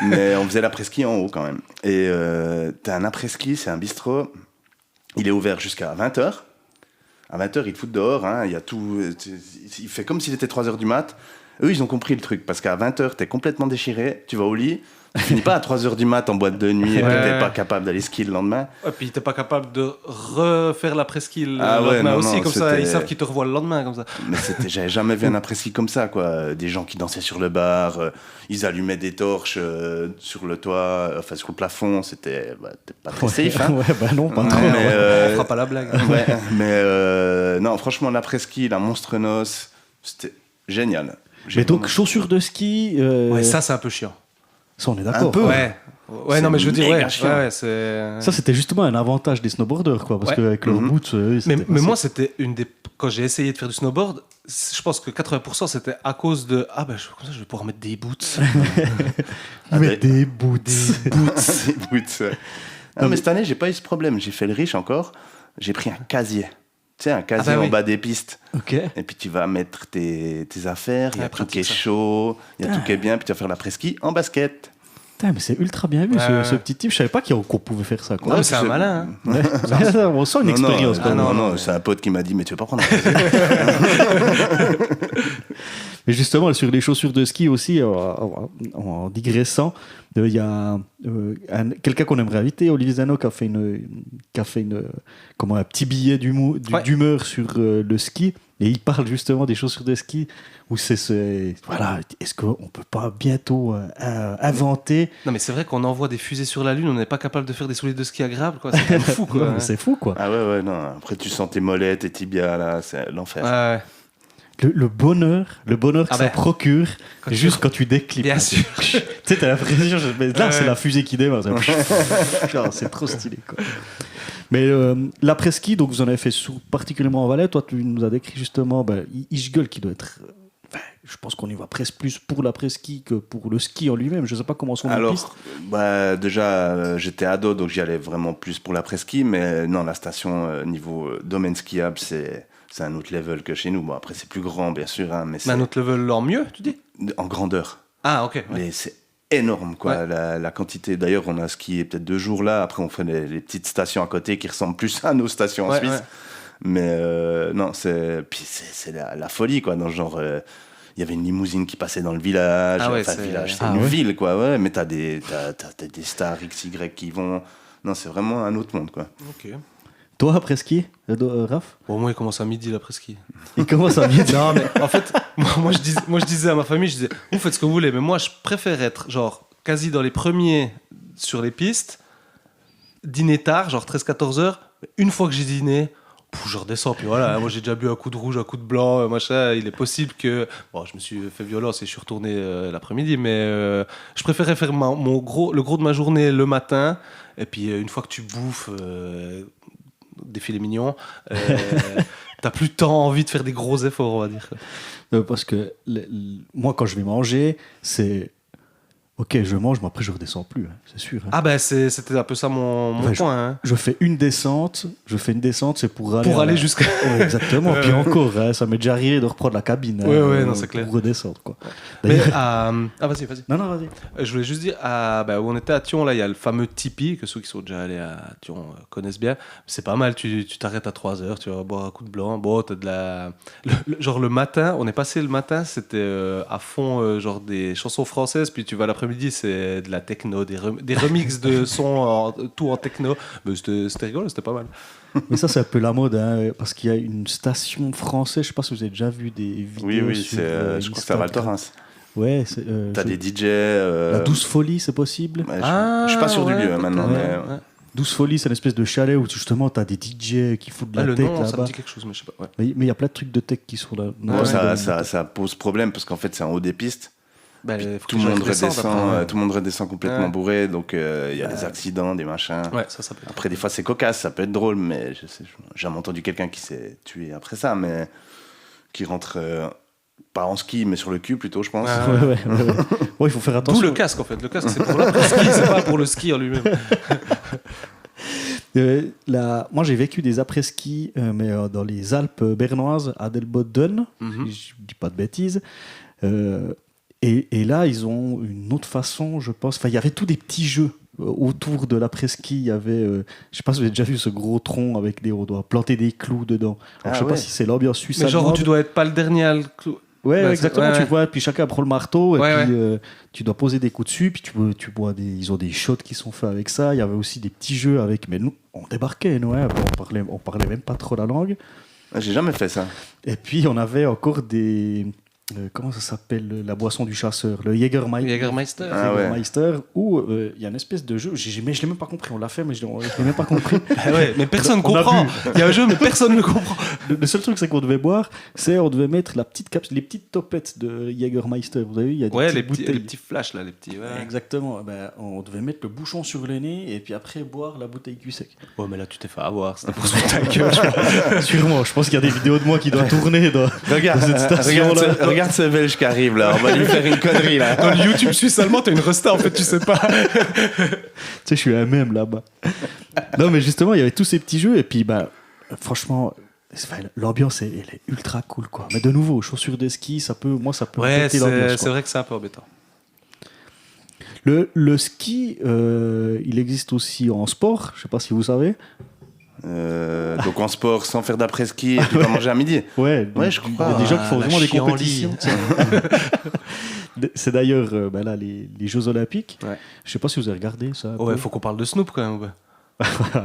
mais on faisait l'après-ski en haut, quand même. Et t'as un après-ski, c'est un bistrot, il est ouvert jusqu'à 20h. À 20h, ils te foutent dehors, hein, il y a tout... Il fait comme s'il était 3h du mat'. Eux, ils ont compris le truc, parce qu'à 20h, t'es complètement déchiré, tu vas au lit, tu finis pas à 3h du mat' en boîte de nuit, et puis t'es pas capable d'aller skier le lendemain. Et puis t'es pas capable de refaire l'après-ski le lendemain aussi, comme ça, ils savent qu'ils te revoient le lendemain, comme ça. Mais j'avais jamais vu un après-ski comme ça, quoi. Des gens qui dansaient sur le bar, ils allumaient des torches sur le toit, enfin sur le plafond, c'était pas très safe, hein. Ouais, non, pas trop. On fera pas la blague. Ouais, mais non, franchement, l'après-ski, la Monstre Noce, c'était génial. Mais donc, chaussures de ski... Ouais, ça, c'est un peu chiant. Ça, on est d'accord. Un peu. Ouais, non, mais je veux dire, ça, c'était justement un avantage des snowboarders, quoi, parce qu'avec leurs boots... Mais moi, c'était une des... Quand j'ai essayé de faire du snowboard, je pense que 80% c'était à cause de... comme ça, je vais pouvoir mettre des boots. Des boots. Des boots. Non, mais cette année, j'ai pas eu ce problème. J'ai fait le riche encore. J'ai pris un casier. Tu sais, un casier en bas des pistes. Ok. Et puis tu vas mettre tes affaires, il y a tout qui est chaud, il y a tout qui est bien, puis tu vas faire l'après-ski en basket. Putain, mais c'est ultra bien vu, ce petit type. Je savais pas qu'on pouvait faire ça, quoi. Non, mais c'est un malin. Hein. Ouais. On sent une expérience. Non, c'est un pote qui m'a dit, mais tu veux pas prendre un casier. Mais justement, sur les chaussures de ski aussi, en digressant, il y a quelqu'un qu'on aimerait inviter, Olivier Zano, qui a fait un petit billet d'humeur sur le ski. Et il parle justement des chaussures de ski où voilà, est-ce qu'on peut pas bientôt inventer... Non, mais c'est vrai qu'on envoie des fusées sur la Lune, on n'est pas capable de faire des souliers de ski agréables, quoi. C'est quand même fou, quoi. Non, mais c'est fou, quoi. Ah ouais, non. Après, tu sens tes molettes, tes tibias, là, c'est l'enfer. Ouais. Le bonheur que ça procure quand tu déclips. Bien sûr. Tu sais, t'as l'impression, là, c'est la fusée qui démarre. C'est trop stylé, quoi. Mais l'après-ski, donc vous en avez fait particulièrement en Valais. Toi, tu nous as décrit justement Ischgl qui doit être... je pense qu'on y va presque plus pour l'après-ski que pour le ski en lui-même. Je ne sais pas comment sont les pistes. Déjà, j'étais ado, donc j'y allais vraiment plus pour l'après-ski. Mais non, la station niveau domaine skiable, c'est un autre level que chez nous. Bon, après, c'est plus grand, bien sûr. Hein, mais c'est un autre level en mieux, tu dis? En grandeur. Ah, ok. Ouais. Mais c'est énorme, quoi, la quantité. D'ailleurs, on a skié peut-être 2 jours là. Après, on fait les petites stations à côté qui ressemblent plus à nos stations en Suisse. Ouais. Mais non, c'est la folie, quoi. Dans le genre, il y avait une limousine qui passait dans le village. Ah ouais, enfin, le village, c'est une ville, quoi. Ouais, mais t'as des stars XY qui vont. Non, c'est vraiment un autre monde, quoi. Ok. Toi, après-ski, Raph? Bon, moi, il commence à midi l'après-ski. Il commence à midi. Non, mais en fait, moi, je disais à ma famille, je disais, vous faites ce que vous voulez, mais moi, je préfère être, genre, quasi dans les premiers sur les pistes, dîner tard, genre 13-14 heures. Une fois que j'ai dîné, je redescends, puis voilà. Moi, j'ai déjà bu un coup de rouge, un coup de blanc, machin. Il est possible que... Bon, je me suis fait violence et je suis retourné l'après-midi, mais je préférais faire le gros de ma journée le matin. Et puis, une fois que tu bouffes... des filets mignons, t'as plus tant envie de faire des gros efforts, on va dire. Parce que moi, quand je vais manger, c'est Ok, je mange, mais après je redescends plus, hein, c'est sûr. Hein. Ah ben c'était un peu ça mon Enfin, point. Hein. Je fais une descente, c'est pour aller. Pour aller jusqu'à. Ouais, exactement. Puis encore, hein, ça m'est déjà arrivé de reprendre la cabine. Ouais, non, c'est clair. Pour redescendre, quoi. Mais D'ailleurs- vas-y. Non, vas-y. Je voulais juste dire, où on était à Thion, là, il y a le fameux Tipeee, que ceux qui sont déjà allés à Thion connaissent bien. C'est pas mal, tu t'arrêtes à 3h, tu vas boire un coup de blanc. Bon, t'as de la. Genre le matin, on est passé le matin, c'était à fond, genre des chansons françaises, puis tu vas l'après-midi, c'est de la techno, des remixes de sons, tout en techno. Mais c'était rigolo, c'était pas mal. Mais ça, c'est un peu la mode, hein, parce qu'il y a une station française, je sais pas si vous avez déjà vu des vidéos. Oui, sur, je crois que c'est à Val Instagram. Thorens. Ouais, T'as des DJ. La Douce Folie, c'est possible. Ouais, je suis pas sûr du lieu maintenant, ouais. mais. Ouais. Douce Folie, c'est une espèce de chalet où justement t'as des DJ qui foutent de la Le tech nom, ça me là-bas. dit quelque chose, mais je sais pas. Ouais. Mais il y a plein de trucs de tech qui sont là. Bon, Ouais, ça pose problème parce qu'en fait, c'est en haut des pistes. Bah, Puis faut tout que le les gens monde descendent redescend, après, ouais. tout le monde redescend complètement Ouais. bourré, donc il y a des accidents, des machins. Ouais, ça peut être. Après, des fois, c'est cocasse, ça peut être drôle, mais j'ai jamais entendu quelqu'un qui s'est tué après ça, mais qui rentre pas en ski, mais sur le cul plutôt, je pense. Ah. ouais. Ouais, il faut faire attention. D'où le casque en fait. Le casque c'est pour l'après-ski, c'est pas pour le ski en lui-même. Moi, j'ai vécu des après-ski, mais dans les Alpes bernoises, à Delboden, Mhm. si je dis pas de bêtises. Et là, ils ont une autre façon, je pense. Enfin, il y avait tous des petits jeux autour de l'après-ski. Il y avait, je sais pas si vous avez déjà vu ce gros tronc avec des, on doit planter des clous dedans. Alors, je sais ouais. pas si c'est l'ambiance suisse. Mais genre où allemande. tu dois être pas le dernier à le clou. Ouais, Bah, exactement. ouais. Tu vois, puis chacun prend le marteau et Ouais, puis tu dois poser des coups dessus. Puis tu bois ils ont des shots qui sont faits avec ça. Il y avait aussi des petits jeux avec. Mais nous, on débarquait, nous, hein, on parlait même pas trop la langue. J'ai jamais fait ça. Et puis on avait encore des. Comment ça s'appelle la boisson du chasseur, le Jägermeister. Ah ouais. Jägermeister, où il y a une espèce de jeu. Mais je l'ai même pas compris. On l'a fait, mais je l'ai même pas compris. Ah ouais, mais personne On a comprend. bu. Il y a un jeu, mais personne ne comprend. Le seul truc c'est qu'on devait boire, on devait mettre la petite les petites topettes de Jägermeister. Vous avez vu, il y a des Ouais, petites bouteilles. les petits flashs là, les petits. Ouais. Exactement. Ben, on devait mettre le bouchon sur le nez et puis après boire la bouteille cul sec. Ouais, mais là tu t'es fait avoir. C'était pour se foutre ta gueule. je crois. Sûrement. Je pense qu'il y a des vidéos de moi qui doivent tourner dans cette station-là. regarde ce Belge qui arrive là, on va lui faire une connerie là. Dans le YouTube suisse allemand, t'as une resta en fait, tu sais pas. Tu sais, je suis un même là-bas. Non, mais justement, il y avait tous ces petits jeux et puis, franchement, l'ambiance elle est ultra cool, quoi. Mais de nouveau, chaussures de ski, ça peut Ouais, péter l'ambiance. c'est quoi. vrai que c'est un peu embêtant. Le ski, il existe aussi en sport. Je sais pas si vous savez. Donc en sport, sans faire d'après-ski et puis pas manger à midi. Ouais, je Il y crois. a des gens qui font La vraiment des chienlit. compétitions. C'est d'ailleurs là, les Jeux Olympiques. Ouais. Je sais pas si vous avez regardé ça. un Ouais, peu. faut qu'on parle de Snoop quand même. Ouais.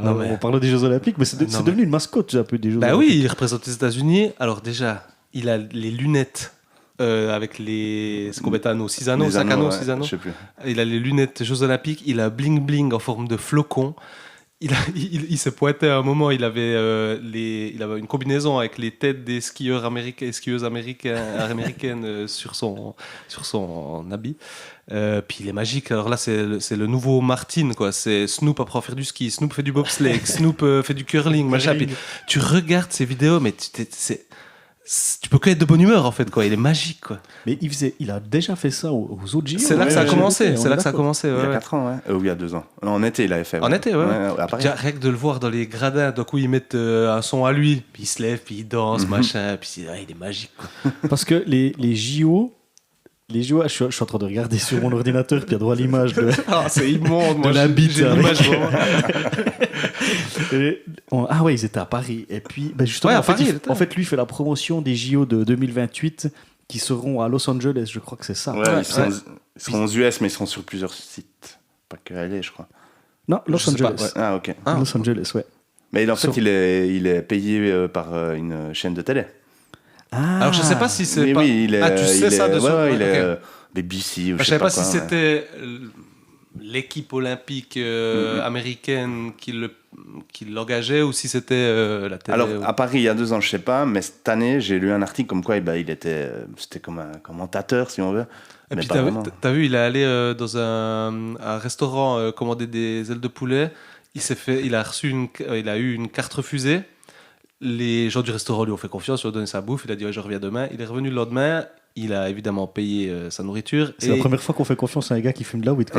Non, mais- On parle des Jeux Olympiques, mais c'est Non, devenu une mascotte un peu des Jeux Bah Olympiques. oui, il représente les États-Unis. Alors déjà, il a les lunettes avec les. C'est combien d'anneaux 6 anneaux, Les 5 anneaux, ouais, 6 anneaux. Je sais plus. Il a les lunettes Jeux Olympiques. Il a bling bling en forme de flocon. Il s'est pointé à un moment. Il avait une combinaison avec les têtes des skieurs américains et skieuses américaines sur son habit. Puis il est magique. Alors là, c'est le nouveau Martin, quoi. C'est Snoop apprend à faire du ski, Snoop fait du bobsleigh, Snoop fait du curling, machin. Puis tu regardes ces vidéos, mais tu peux que être de bonne humeur en fait, quoi. Il est magique, quoi. Mais il a déjà fait ça aux autres JO. C'est là que ça a ouais, commencé. on C'est est là que ça a d'accord. commencé. Il y a Ouais, 4 ans, ouais. Ou il y a 2 ans. Non, en été, il avait fait. En été, ouais. à Paris. Déjà, rien que de le voir dans les gradins, d'un coup ils mettent un son à lui, puis il se lève, puis il danse, machin, puis il est magique, quoi. Parce que les JO, je suis en train de regarder sur mon ordinateur, puis il y a droit à l'image de. Ah, c'est immonde, De la bite j'ai avec- l'image vraiment. Ah ouais, ils étaient à Paris. Et puis, justement, Ouais, à en, fait, Paris, il était. en fait, lui, il fait la promotion des JO de 2028 qui seront à Los Angeles, je crois que c'est ça. Ouais, Ouais, ils seront aux US, mais ils seront sur plusieurs sites. Pas que LA, je crois. Non, Los Je sais pas, Angeles. ouais. Ah, ok. Ah. Los Angeles, ouais. Mais en fait, Sur- il est payé par une chaîne de télé. Ah, Alors je sais pas si c'est Mais pas. oui, il est. Ah, tu sais il ça est, de ouais, son- ouais, il est ok. BBC ou Je savais pas si quoi, ouais. c'était l'équipe olympique américaine qui l'engageait ou si c'était la télé. Alors, ou- à Paris, il y a 2 ans, je sais pas, mais cette année, j'ai lu un article comme quoi il était, c'était comme un commentateur, si on veut. Et mais puis pas t'as vu, vraiment. il est allé dans un restaurant commander des ailes de poulet. Il a eu une carte refusée. Les gens du restaurant lui ont fait confiance, lui ont donné sa bouffe. Il a dit ouais, je reviens demain. Il est revenu le lendemain. il a évidemment payé sa nourriture. C'est la première fois qu'on fait confiance à un gars qui fume de la weed.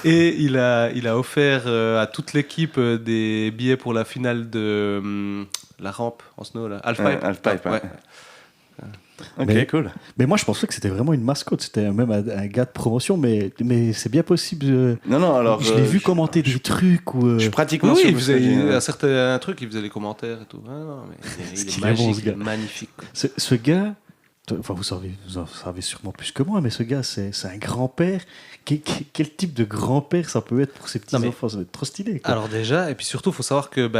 Et il a offert à toute l'équipe des billets pour la finale de la rampe en snow, là. Halfpipe. Halfpipe, ouais. Ok, Mais- cool. Mais moi, je pensais que c'était vraiment une mascotte. C'était même un gars de promotion, mais c'est bien possible. Non, alors. Je l'ai vu commenter des trucs ou. Je suis pratiquement Oui, sûr il que faisait c'est- un certain truc, il faisait les commentaires et tout. Ah, non, mais il est qu'il est bon, magique, ce il est gars. magnifique. Quoi. Ce gars, enfin, vous en savez sûrement plus que moi, mais ce gars, c'est un grand-père. Quel type de grand-père ça peut être pour ces petits Non, mais- enfants? Ça va être trop stylé. Quoi. Alors déjà, et puis surtout, il faut savoir que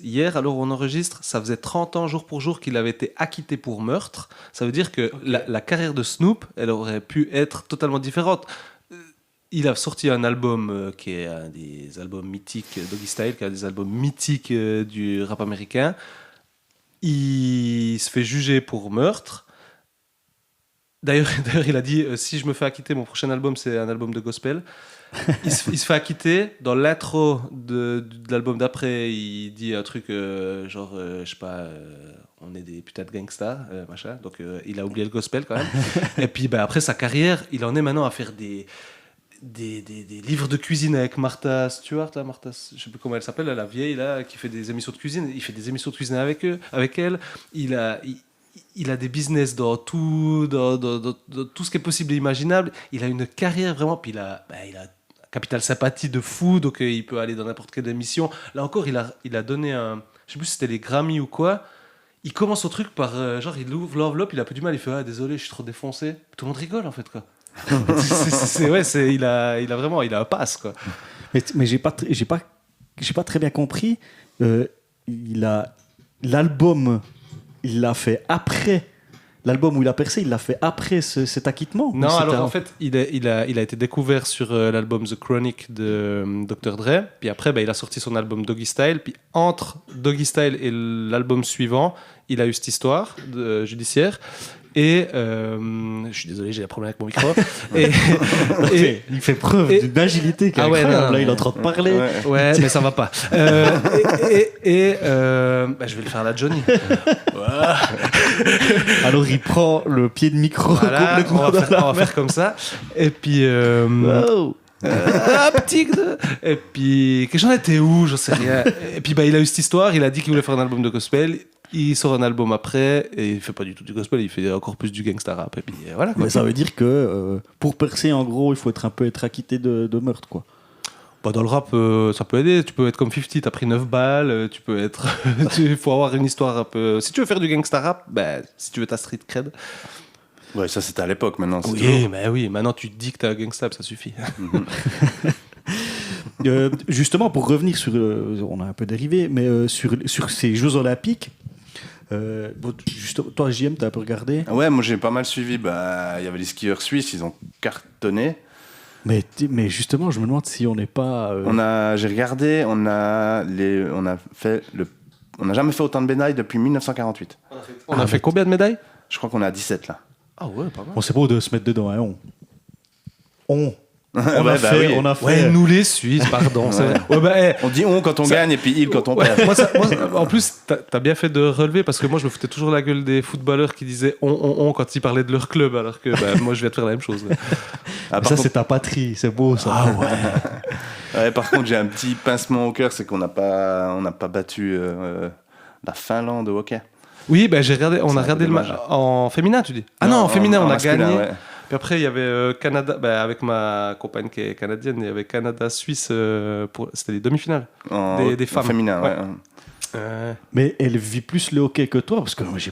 hier, alors on enregistre, ça faisait 30 ans jour pour jour qu'il avait été acquitté pour meurtre. Ça veut dire que la carrière de Snoop, elle aurait pu être totalement différente. Il a sorti un album qui est un des albums mythiques, Doggy Style, qui est un des albums mythiques du rap américain. Il se fait juger pour meurtre. D'ailleurs, il a dit si je me fais acquitter, mon prochain album, c'est un album de gospel. Il se fait acquitter. Dans l'intro de l'album d'après, il dit un truc genre, je sais pas, on est des putains de gangsters, machin. Donc, il a oublié le gospel quand même. Et puis, après sa carrière, il en est maintenant à faire des livres de cuisine avec Martha Stewart, là, Martha, je sais plus comment elle s'appelle, là, la vieille là, qui fait des émissions de cuisine. Il fait des émissions de cuisine avec elle. Il a des business dans tout ce qui est possible et imaginable. Il a une carrière vraiment. Puis il a un capital sympathie de fou, donc il peut aller dans n'importe quelle émission. Là encore, il a donné un. Je sais plus si c'était les Grammy ou quoi. Il commence au truc par genre il ouvre l'enveloppe, il a un peu du mal, il fait désolé, je suis trop défoncé. Tout le monde rigole en fait quoi. Il a un pass quoi. Mais j'ai pas très bien compris. Il a l'album. Il l'a fait après. L'album où il a percé, il l'a fait après cet acquittement. Non, alors en fait, il a été découvert sur l'album The Chronic de Dr. Dre. Puis après, il a sorti son album Doggy Style. Puis entre Doggy Style et l'album suivant, il a eu cette histoire judiciaire. Et je suis désolé, j'ai un problème avec mon micro. et il fait preuve d'une agilité qui est incroyable. Là, il est en train de parler. Ouais, mais ça va pas. Je vais le faire à la Johnny. Alors il prend le pied de micro Voilà, complètement. on va faire comme ça. Et puis. Wow. Et puis, que j'en étais où? J'en sais rien. Et puis, il a eu cette histoire. Il a dit qu'il voulait faire un album de gospel. Il sort un album après et il fait pas du tout du gospel. Il fait encore plus du gangsta rap. Et puis voilà. Quoi. Mais ça veut dire que pour percer, en gros, il faut être acquitté de meurtre, quoi. Dans le rap, ça peut aider. Tu peux être comme 50, t'as pris 9 balles. Tu peux être. Il faut avoir une histoire un peu. Si tu veux faire du gangsta rap, si tu veux ta street cred. Ouais, ça c'était à l'époque, maintenant. C'est Oui, toujours... mais oui. Maintenant, tu te dis que t'es un gangsta, ça suffit. Justement, pour revenir sur. On a un peu dérivé, mais sur ces Jeux Olympiques. Toi, JM, t'as un peu regardé? Ouais, moi j'ai pas mal suivi. Il y avait les skieurs suisses, ils ont cartonné. Mais justement, je me demande si on n'est pas. J'ai regardé, on n'a jamais fait autant de médailles depuis 1948. On a fait combien de médailles? Je crois qu'on est à 17 là. Ah ouais, pas mal. On sait pas où de se mettre dedans, hein, on Ouais, a fait. oui. On a fait. Ouais, nous les Suisses, pardon. On dit on quand on gagne et puis il quand on perd. Moi, en plus, t'as bien fait de relever parce que moi, je me foutais toujours la gueule des footballeurs qui disaient on quand ils parlaient de leur club, alors que moi, je viens de faire la même chose. Ça, c'est ta patrie, c'est beau ça. Ah ouais. Ouais, par contre, j'ai un petit pincement au cœur, c'est qu'on n'a pas battu la Finlande au hockey. Oui, j'ai regardé. On C'est a un regardé peu le match dommage. en féminin, tu dis? Ah non, en féminin, on a masculin, gagné. ouais. Puis après, il y avait Canada, avec ma compagne qui est canadienne, il y avait Canada-Suisse, c'était les demi-finales. Des femmes. En féminin, Ouais. ouais. Mais elle vit plus le hockey que toi, parce que moi, je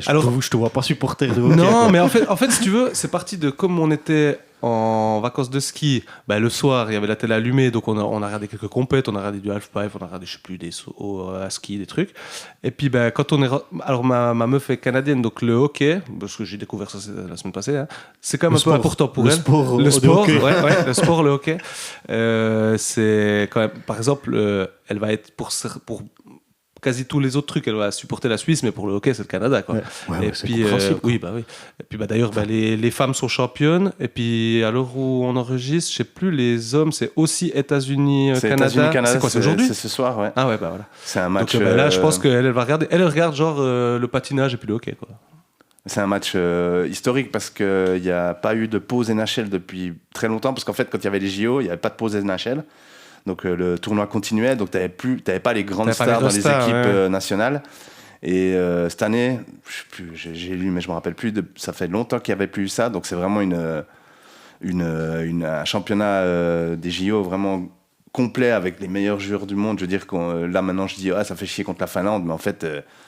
Alors- te vois pas supporter de hockey. Non, quoi. mais en fait, si tu veux, c'est parti de comme on était en vacances de ski, le soir, il y avait la télé allumée, donc on a regardé quelques compètes, on a regardé du halfpipe, on a regardé, je sais plus, des sauts à ski, des trucs. Et puis, quand on est... Alors, ma meuf est canadienne, donc le hockey, parce que j'ai découvert ça la semaine passée, hein, c'est quand même Le un peu sport. important pour Le elle. sport, Le de sport, hockey. ouais, le sport, le hockey. C'est quand même... Par exemple, elle va être pour quasi tous les autres trucs, elle va supporter la Suisse, mais pour le hockey, c'est le Canada, quoi. Ouais, Et c'est puis, compréhensible, quoi. oui. Et puis, d'ailleurs, les femmes sont championnes. Et puis, à l'heure où on enregistre, je sais plus, les hommes, c'est aussi États-Unis, C'est Canada. États-Unis, Canada. C'est quoi, c'est aujourd'hui? C'est ce soir, ouais. Ah ouais, voilà. C'est un match. Donc là, je pense qu'elle va regarder. Elle regarde genre le patinage et puis le hockey, quoi. C'est un match historique parce qu'il n'y a pas eu de pause NHL depuis très longtemps. Parce qu'en fait, quand il y avait les JO, il n'y avait pas de pause NHL. Donc le tournoi continuait. Donc tu n'avais pas les grandes stars dans les équipes nationales. Et cette année, je sais plus, j'ai lu, mais je ne me rappelle plus. Ça fait longtemps qu'il n'y avait plus eu ça. Donc c'est vraiment un championnat des JO vraiment complet avec les meilleurs joueurs du monde. Je veux dire, là maintenant je dis ça fait chier contre la Finlande, mais en fait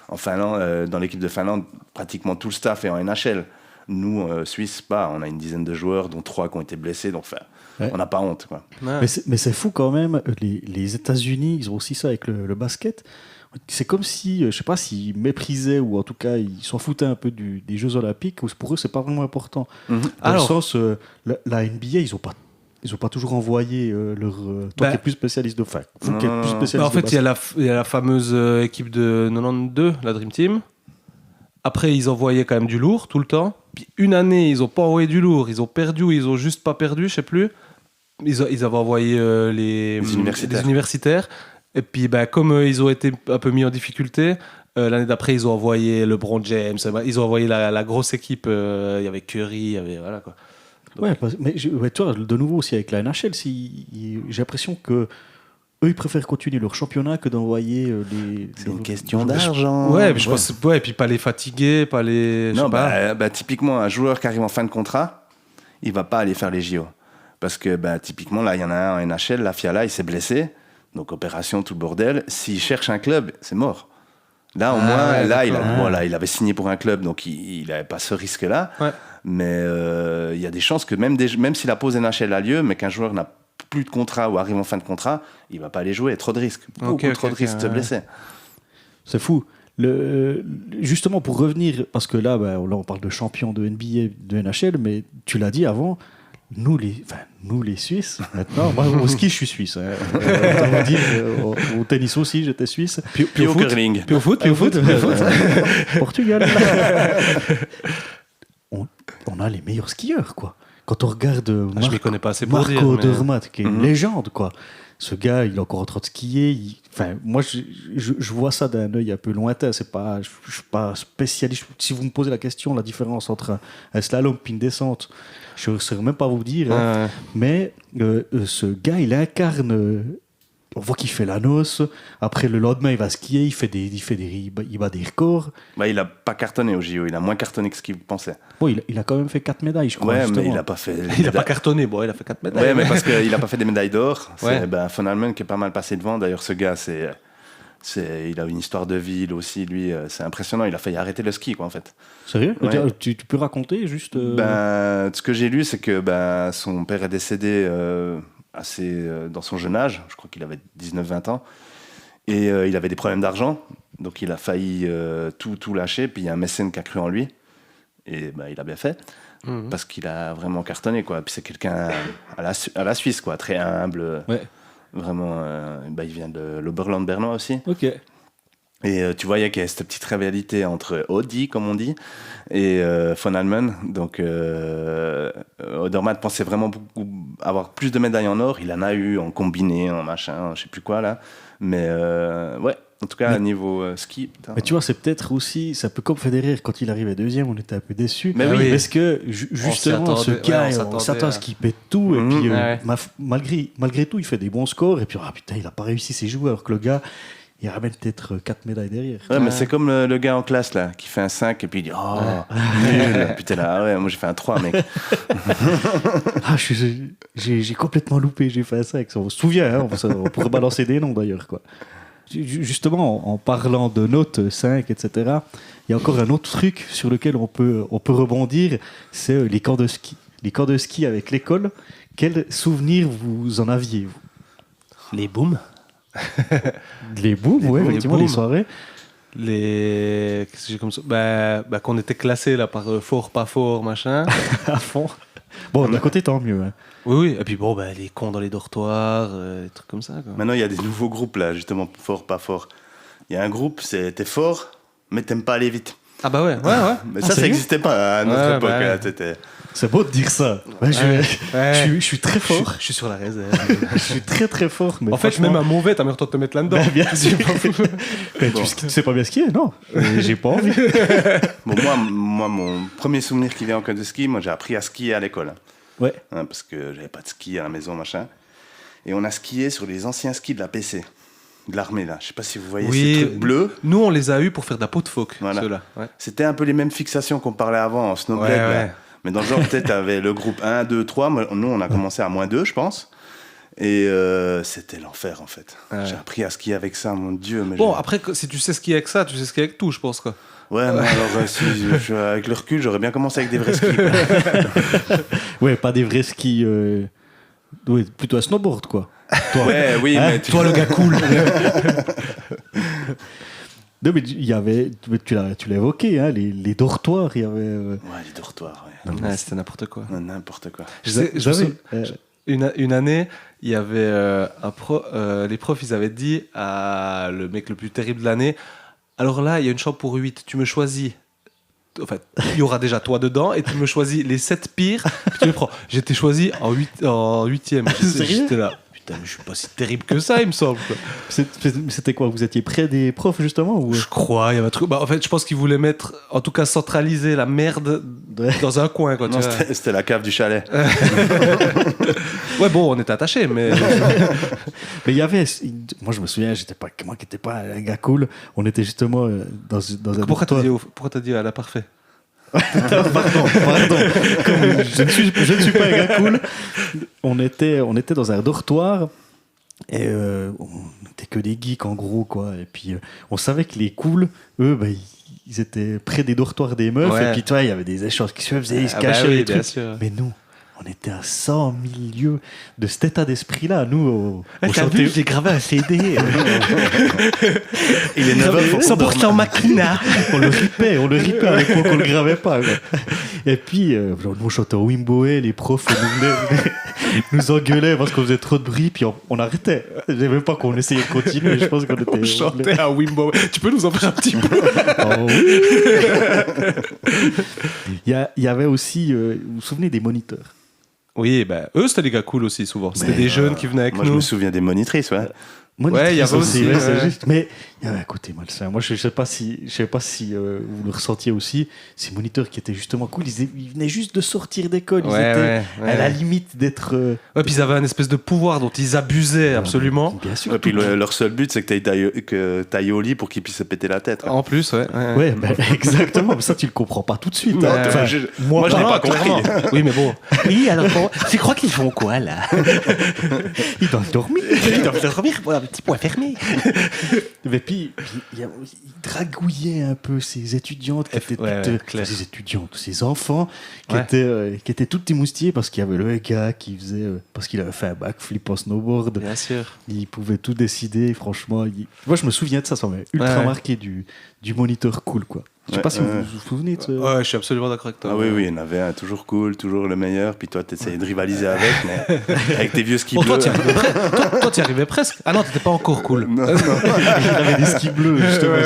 en Finlande, dans l'équipe de Finlande, pratiquement tout le staff est en NHL. Nous, Suisse, pas. On a une dizaine de joueurs, dont 3 qui ont été blessés, donc on n'a pas honte, quoi. Ouais. Mais c'est fou quand même, les États-Unis, ils ont aussi ça avec le basket. C'est comme si, je sais pas, s'ils méprisaient ou en tout cas ils s'en foutaient un peu des Jeux Olympiques, où pour eux c'est pas vraiment important. Dans le sens, la NBA, ils ont pas toujours envoyé toi qui es plus spécialiste de fac. Vous qui êtes plus spécialiste en fait, de basket. il y a la fameuse équipe de 92, la Dream Team. Après, ils envoyaient quand même du lourd tout le temps. Puis une année, ils n'ont pas envoyé du lourd. Ils ont perdu ou ils n'ont juste pas perdu, je sais plus. Ils avaient envoyé les universitaires. Et puis, comme ils ont été un peu mis en difficulté, l'année d'après, ils ont envoyé LeBron James. Ils ont envoyé la grosse équipe. Il y avait Curry, il y avait... Voilà, quoi. Donc, mais toi, de nouveau aussi avec la NHL, j'ai l'impression que eux, ils préfèrent continuer leur championnat que d'envoyer C'est une question d'argent. Ouais, mais je pense, et puis pas les fatiguer, pas les... Non, typiquement, un joueur qui arrive en fin de contrat, il va pas aller faire les JO. Parce que, typiquement, là, il y en a un en NHL, la Fiala, il s'est blessé. Donc, opération, tout le bordel. S'il cherche un club, c'est mort. Là, au moins, il avait signé pour un club, donc il n'avait pas ce risque-là. Ouais. Mais il y a des chances que même si la pause NHL a lieu, mais qu'un joueur n'a plus de contrat ou arrive en fin de contrat, il ne va pas aller jouer. Trop de risques. Beaucoup trop de risques de se blesser. C'est fou. Justement, pour revenir, parce que là, on parle de champion de NBA, de NHL, mais tu l'as dit avant, nous les Suisses, maintenant, moi au ski je suis suisse. Au tennis aussi, j'étais suisse. Puis au curling. Puis au foot. Portugal. On a les meilleurs skieurs, quoi. Quand on regarde je m'y connais pas assez pour Marco Odermatt, qui est une légende, quoi. Ce gars, il est encore en train de skier. Moi, je vois ça d'un œil un peu lointain. Je ne suis pas spécialiste. Si vous me posez la question, la différence entre un slalom et une descente, je ne saurais même pas vous dire. Hein. Mais ce gars, il incarne... on voit qu'il fait la noce. Après, le lendemain, il va skier. Il bat des records. Il n'a pas cartonné au JO. Il a moins cartonné que ce qu'il pensait. Bon, il a quand même fait 4 médailles, je crois. Ouais, mais il n'a pas fait... Il n'a pas cartonné. Bon, il a fait 4 médailles. Ouais, mais parce qu'il n'a pas fait des médailles d'or. C'est Von Allmen qui est pas mal passé devant. D'ailleurs, ce gars, il a une histoire de vie aussi. Lui, c'est impressionnant. Il a failli arrêter le ski, quoi, en fait. Sérieux ? Ouais. Tu peux raconter juste ce que j'ai lu, c'est que son père est décédé dans son jeune âge. Je crois qu'il avait 19-20 ans. Et il avait des problèmes d'argent. Donc, il a failli tout lâcher. Puis, il y a un mécène qui a cru en lui. Et il a bien fait. Parce qu'il a vraiment cartonné, quoi. Puis, c'est quelqu'un à la Suisse, quoi. Très humble. Ouais. Vraiment, il vient de l'Oberland bernois aussi. Ok. Et tu voyais qu'il y a cette petite rivalité entre Audi, comme on dit, et Von Allmen. Donc, Odermatt pensait vraiment avoir plus de médailles en or. Il en a eu en combiné, en machin, je sais plus quoi, là. Mais en tout cas, niveau ski... Mais tu vois, c'est peut-être aussi... C'est un peu comme Federer, quand il arrivait deuxième, on était un peu déçus. Mais oui. Parce que, justement, ce gars, on s'attend à ce qu'il pète tout. Et puis, malgré tout, il fait des bons scores. Et puis, putain, il n'a pas réussi ses joueurs. Alors que le gars... il ramène peut-être 4 médailles derrière. Ouais, mais c'est comme le gars en classe, là, qui fait un 5 et puis il dit « Oh, nul !» Putain, là, moi j'ai fait un 3, mec. J'ai complètement loupé, j'ai fait un 5. On se souvient, hein, on pourrait balancer des noms d'ailleurs, quoi. Justement, en parlant de notes 5, etc., il y a encore un autre truc sur lequel on peut rebondir, c'est les camps de ski. Les camps de ski avec l'école, quels souvenirs vous en aviez, vous ? Les booms. Les booms, ouais, effectivement, les soirées. Qu'est-ce que j'ai comme ça ? Qu'on était classés là par fort, pas fort, machin. À fond. Bon, d'un côté, tant mieux. Hein. Oui. Et puis les cons dans les dortoirs, des trucs comme ça, quoi. Maintenant, il y a des nouveaux groupes là, justement, fort, pas fort. Il y a un groupe, t'es fort, mais t'aimes pas aller vite. Ah bah ouais. Mais ça n'existait pas à notre époque. C'est beau de dire ça. Ouais, je suis très fort. Je suis sur la réserve. Je suis très très fort. Mais En fait, franchement- même un mauvais, t'as meilleur temps de te mettre là-dedans. Ben, bien sûr. Mais tu sais pas bien skier, non. J'ai pas envie. Bon, moi, mon premier souvenir qui vient en cas de ski, moi j'ai appris à skier à l'école. Ouais. Hein, parce que j'avais pas de ski à la maison, machin. Et on a skié sur les anciens skis de la PC, de l'armée là. Je sais pas si vous voyez Oui. ces trucs bleus. Nous, on les a eus pour faire de la peau de phoque, Voilà. ceux-là. Ouais. C'était un peu les mêmes fixations qu'on parlait avant en snowblade. Ouais, là. ouais. Mais dans le genre, peut-être, t'avais le groupe 1, 2, 3. Nous, on a commencé à -2, je pense. Et c'était l'enfer, en fait. Ouais. J'ai appris à skier avec ça, mon Dieu. Mais Bon, après, si tu sais skier avec ça, tu sais skier avec tout, je pense, quoi. Ouais, mais alors, avec le recul, j'aurais bien commencé avec des vrais skis. quoi. Ouais, pas des vrais skis. Ouais, plutôt un snowboard, quoi. Toi. Ouais, oui, Hein, mais tu... Toi, le gars cool. Non, mais il y avait, tu l'as évoqué, hein, les dortoirs, il y avait. Ouais, les dortoirs, ouais. Ouais, c'était n'importe quoi. Non, n'importe quoi. Je me J'avais- souviens- une année, il y avait les profs, ils avaient dit à le mec le plus terrible de l'année, alors là, il y a une chambre pour 8, tu me choisis. En fait, il y aura déjà toi dedans et tu me choisis les 7 pires, puis tu les prends. J'étais choisi en 8e. Sérieux ? J'étais là. Putain, mais je suis pas si terrible que ça, il me semble. quoi. C'était quoi? Vous étiez près des profs, justement ou... Je crois, il y avait un truc. Bah, en fait, je pense qu'ils voulaient mettre, en tout cas, centraliser la merde Ouais. dans un coin. Quoi, Non, tu vois. c'était la cave du chalet. Ouais, bon, on était attachés, mais. Mais il y avait. Moi, je me souviens, moi qui n'étais pas un gars cool, on était justement dans un. Pourquoi dortoir. t'as dit à la parfait? Pardon. Comme je ne suis pas un gars cool. On était dans un dortoir et on n'était que des geeks en gros, quoi. Et puis on savait que les cools, eux, bah, ils étaient près des dortoirs des meufs. Ouais. Et puis tu vois, il y avait des échanges qui se faisaient, ils se Ah cachaient bah oui, les bien trucs. sûr. Mais nous, on était à 100 000 lieues de cet état d'esprit-là. Nous, on T'as chantait. vu, j'ai gravé un CD. Il est 9h, 100% Makina. On le ripait à l'époque, on le gravait pas. Quoi. Et puis, nous on chantait au Wimboe, les profs nous engueulaient parce qu'on faisait trop de bruit, puis on arrêtait. Je savais même pas qu'on essayait de continuer, je pense qu'on était... On chantait à Wimbo. Tu peux nous en faire un petit peu? Oh, oui. Il y avait aussi, vous vous souvenez des moniteurs? Oui, bah, eux, c'était des gars cool aussi, souvent. C'était des jeunes qui venaient avec Moi, je nous. me souviens des monitrices, ouais. Ouais, il y avait aussi, ouais, c'est ouais. juste. Mais il y avait un côté malsain. Moi, je sais pas si vous le ressentiez aussi. Ces moniteurs qui étaient justement cool, ils venaient juste de sortir d'école. Ils Ouais, étaient ouais. à la limite d'être. Ouais, puis ils avaient un espèce de pouvoir dont ils abusaient absolument. Bien sûr. Et puis leur seul but, c'est que t'ailles au lit pour qu'ils puissent se péter la tête. quoi. En plus, ouais. Ouais, ben, exactement. Mais ça, tu le comprends pas tout de suite. Ouais, hein. ouais. Enfin, Moi, je l'ai pas compris. clairement. Oui, mais bon. Oui, alors tu crois qu'ils font quoi là? Ils doivent dormir. Ils doivent dormir pour un petit point fermé. Mais puis ils dragouillaient un peu ces étudiantes qui étaient ouais, toutes, clair. ces étudiantes, ces enfants qui Ouais. étaient toutes émoustillées parce qu'il y avait le gars qui faisait parce qu'il avait fait un backflip en snowboard. Bien sûr. Il pouvait tout décider. Franchement, moi je me souviens de ça. Ça m'a ultra Ouais. marqué du moniteur cool quoi. Je sais pas si vous vous souvenez de ce... Ouais, je suis absolument d'accord avec toi. Ah oui, oui, il y en avait un toujours cool, toujours le meilleur. Puis toi, t'essayais de rivaliser avec, mais avec tes vieux skis Bon, toi, bleus. t'y arrivais, toi, t'y arrivais presque. Ah non, t'étais pas encore cool. Non, non. Il avait des skis bleus justement.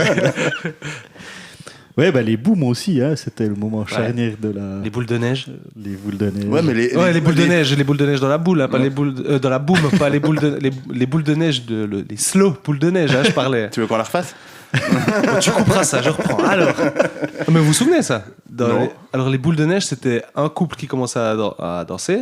Ouais, bah les booms aussi, hein, c'était le moment charnière de la... Les boules de neige. les boules de neige. Ouais, mais Les boules de neige, les boules de neige dans la boule, hein, pas les boules dans la boum, pas les boules de les boules de neige les slow boules de neige, hein, je parlais. Tu veux qu'on la refasse? Bon, tu couperas ça, je reprends. Alors, mais vous vous souvenez ça? Non. Alors les boules de neige, c'était un couple qui commençait à danser,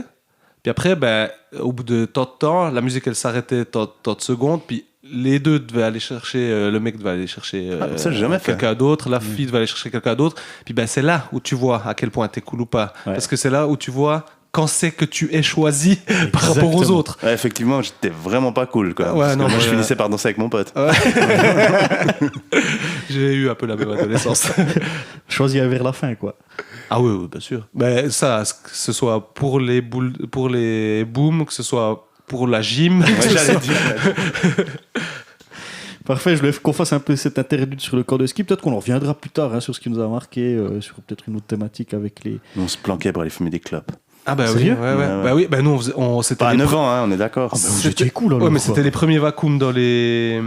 puis après, ben, au bout de tant de temps, la musique elle s'arrêtait tant de secondes, puis les deux devaient aller chercher, le mec devait aller chercher ça, j'ai jamais fait. quelqu'un d'autre, la fille devait aller chercher quelqu'un d'autre, puis ben c'est là où tu vois à quel point t'es cool ou pas, Ouais. parce que c'est là où tu vois quand c'est que tu es choisi par rapport aux Exactement. autres. Ouais, effectivement, j'étais vraiment pas cool. Quoi. Ouais, Parce que non, moi, mais, je finissais par danser avec mon pote. J'ai eu un peu la même adolescence. Choisi vers la fin, quoi. Ah oui, oui, bien sûr. Mais ça, que ce soit pour les booms, que ce soit pour la gym. Ouais, que ce j'allais soit- dire. Parfait, je voulais qu'on fasse un peu cette interlude sur le corps de ski. Peut-être qu'on en reviendra plus tard hein, sur ce qui nous a marqué, sur peut-être une autre thématique avec les... On se planquait pour aller fumer des clopes. Ah bah oui, Sérieux ouais. Ouais. Bah oui, bah nous, c'était Pas à les 9 ans, hein, on est d'accord. Ah bah vous étiez cool alors. Ouais, mais quoi. c'était les premiers vacuums dans les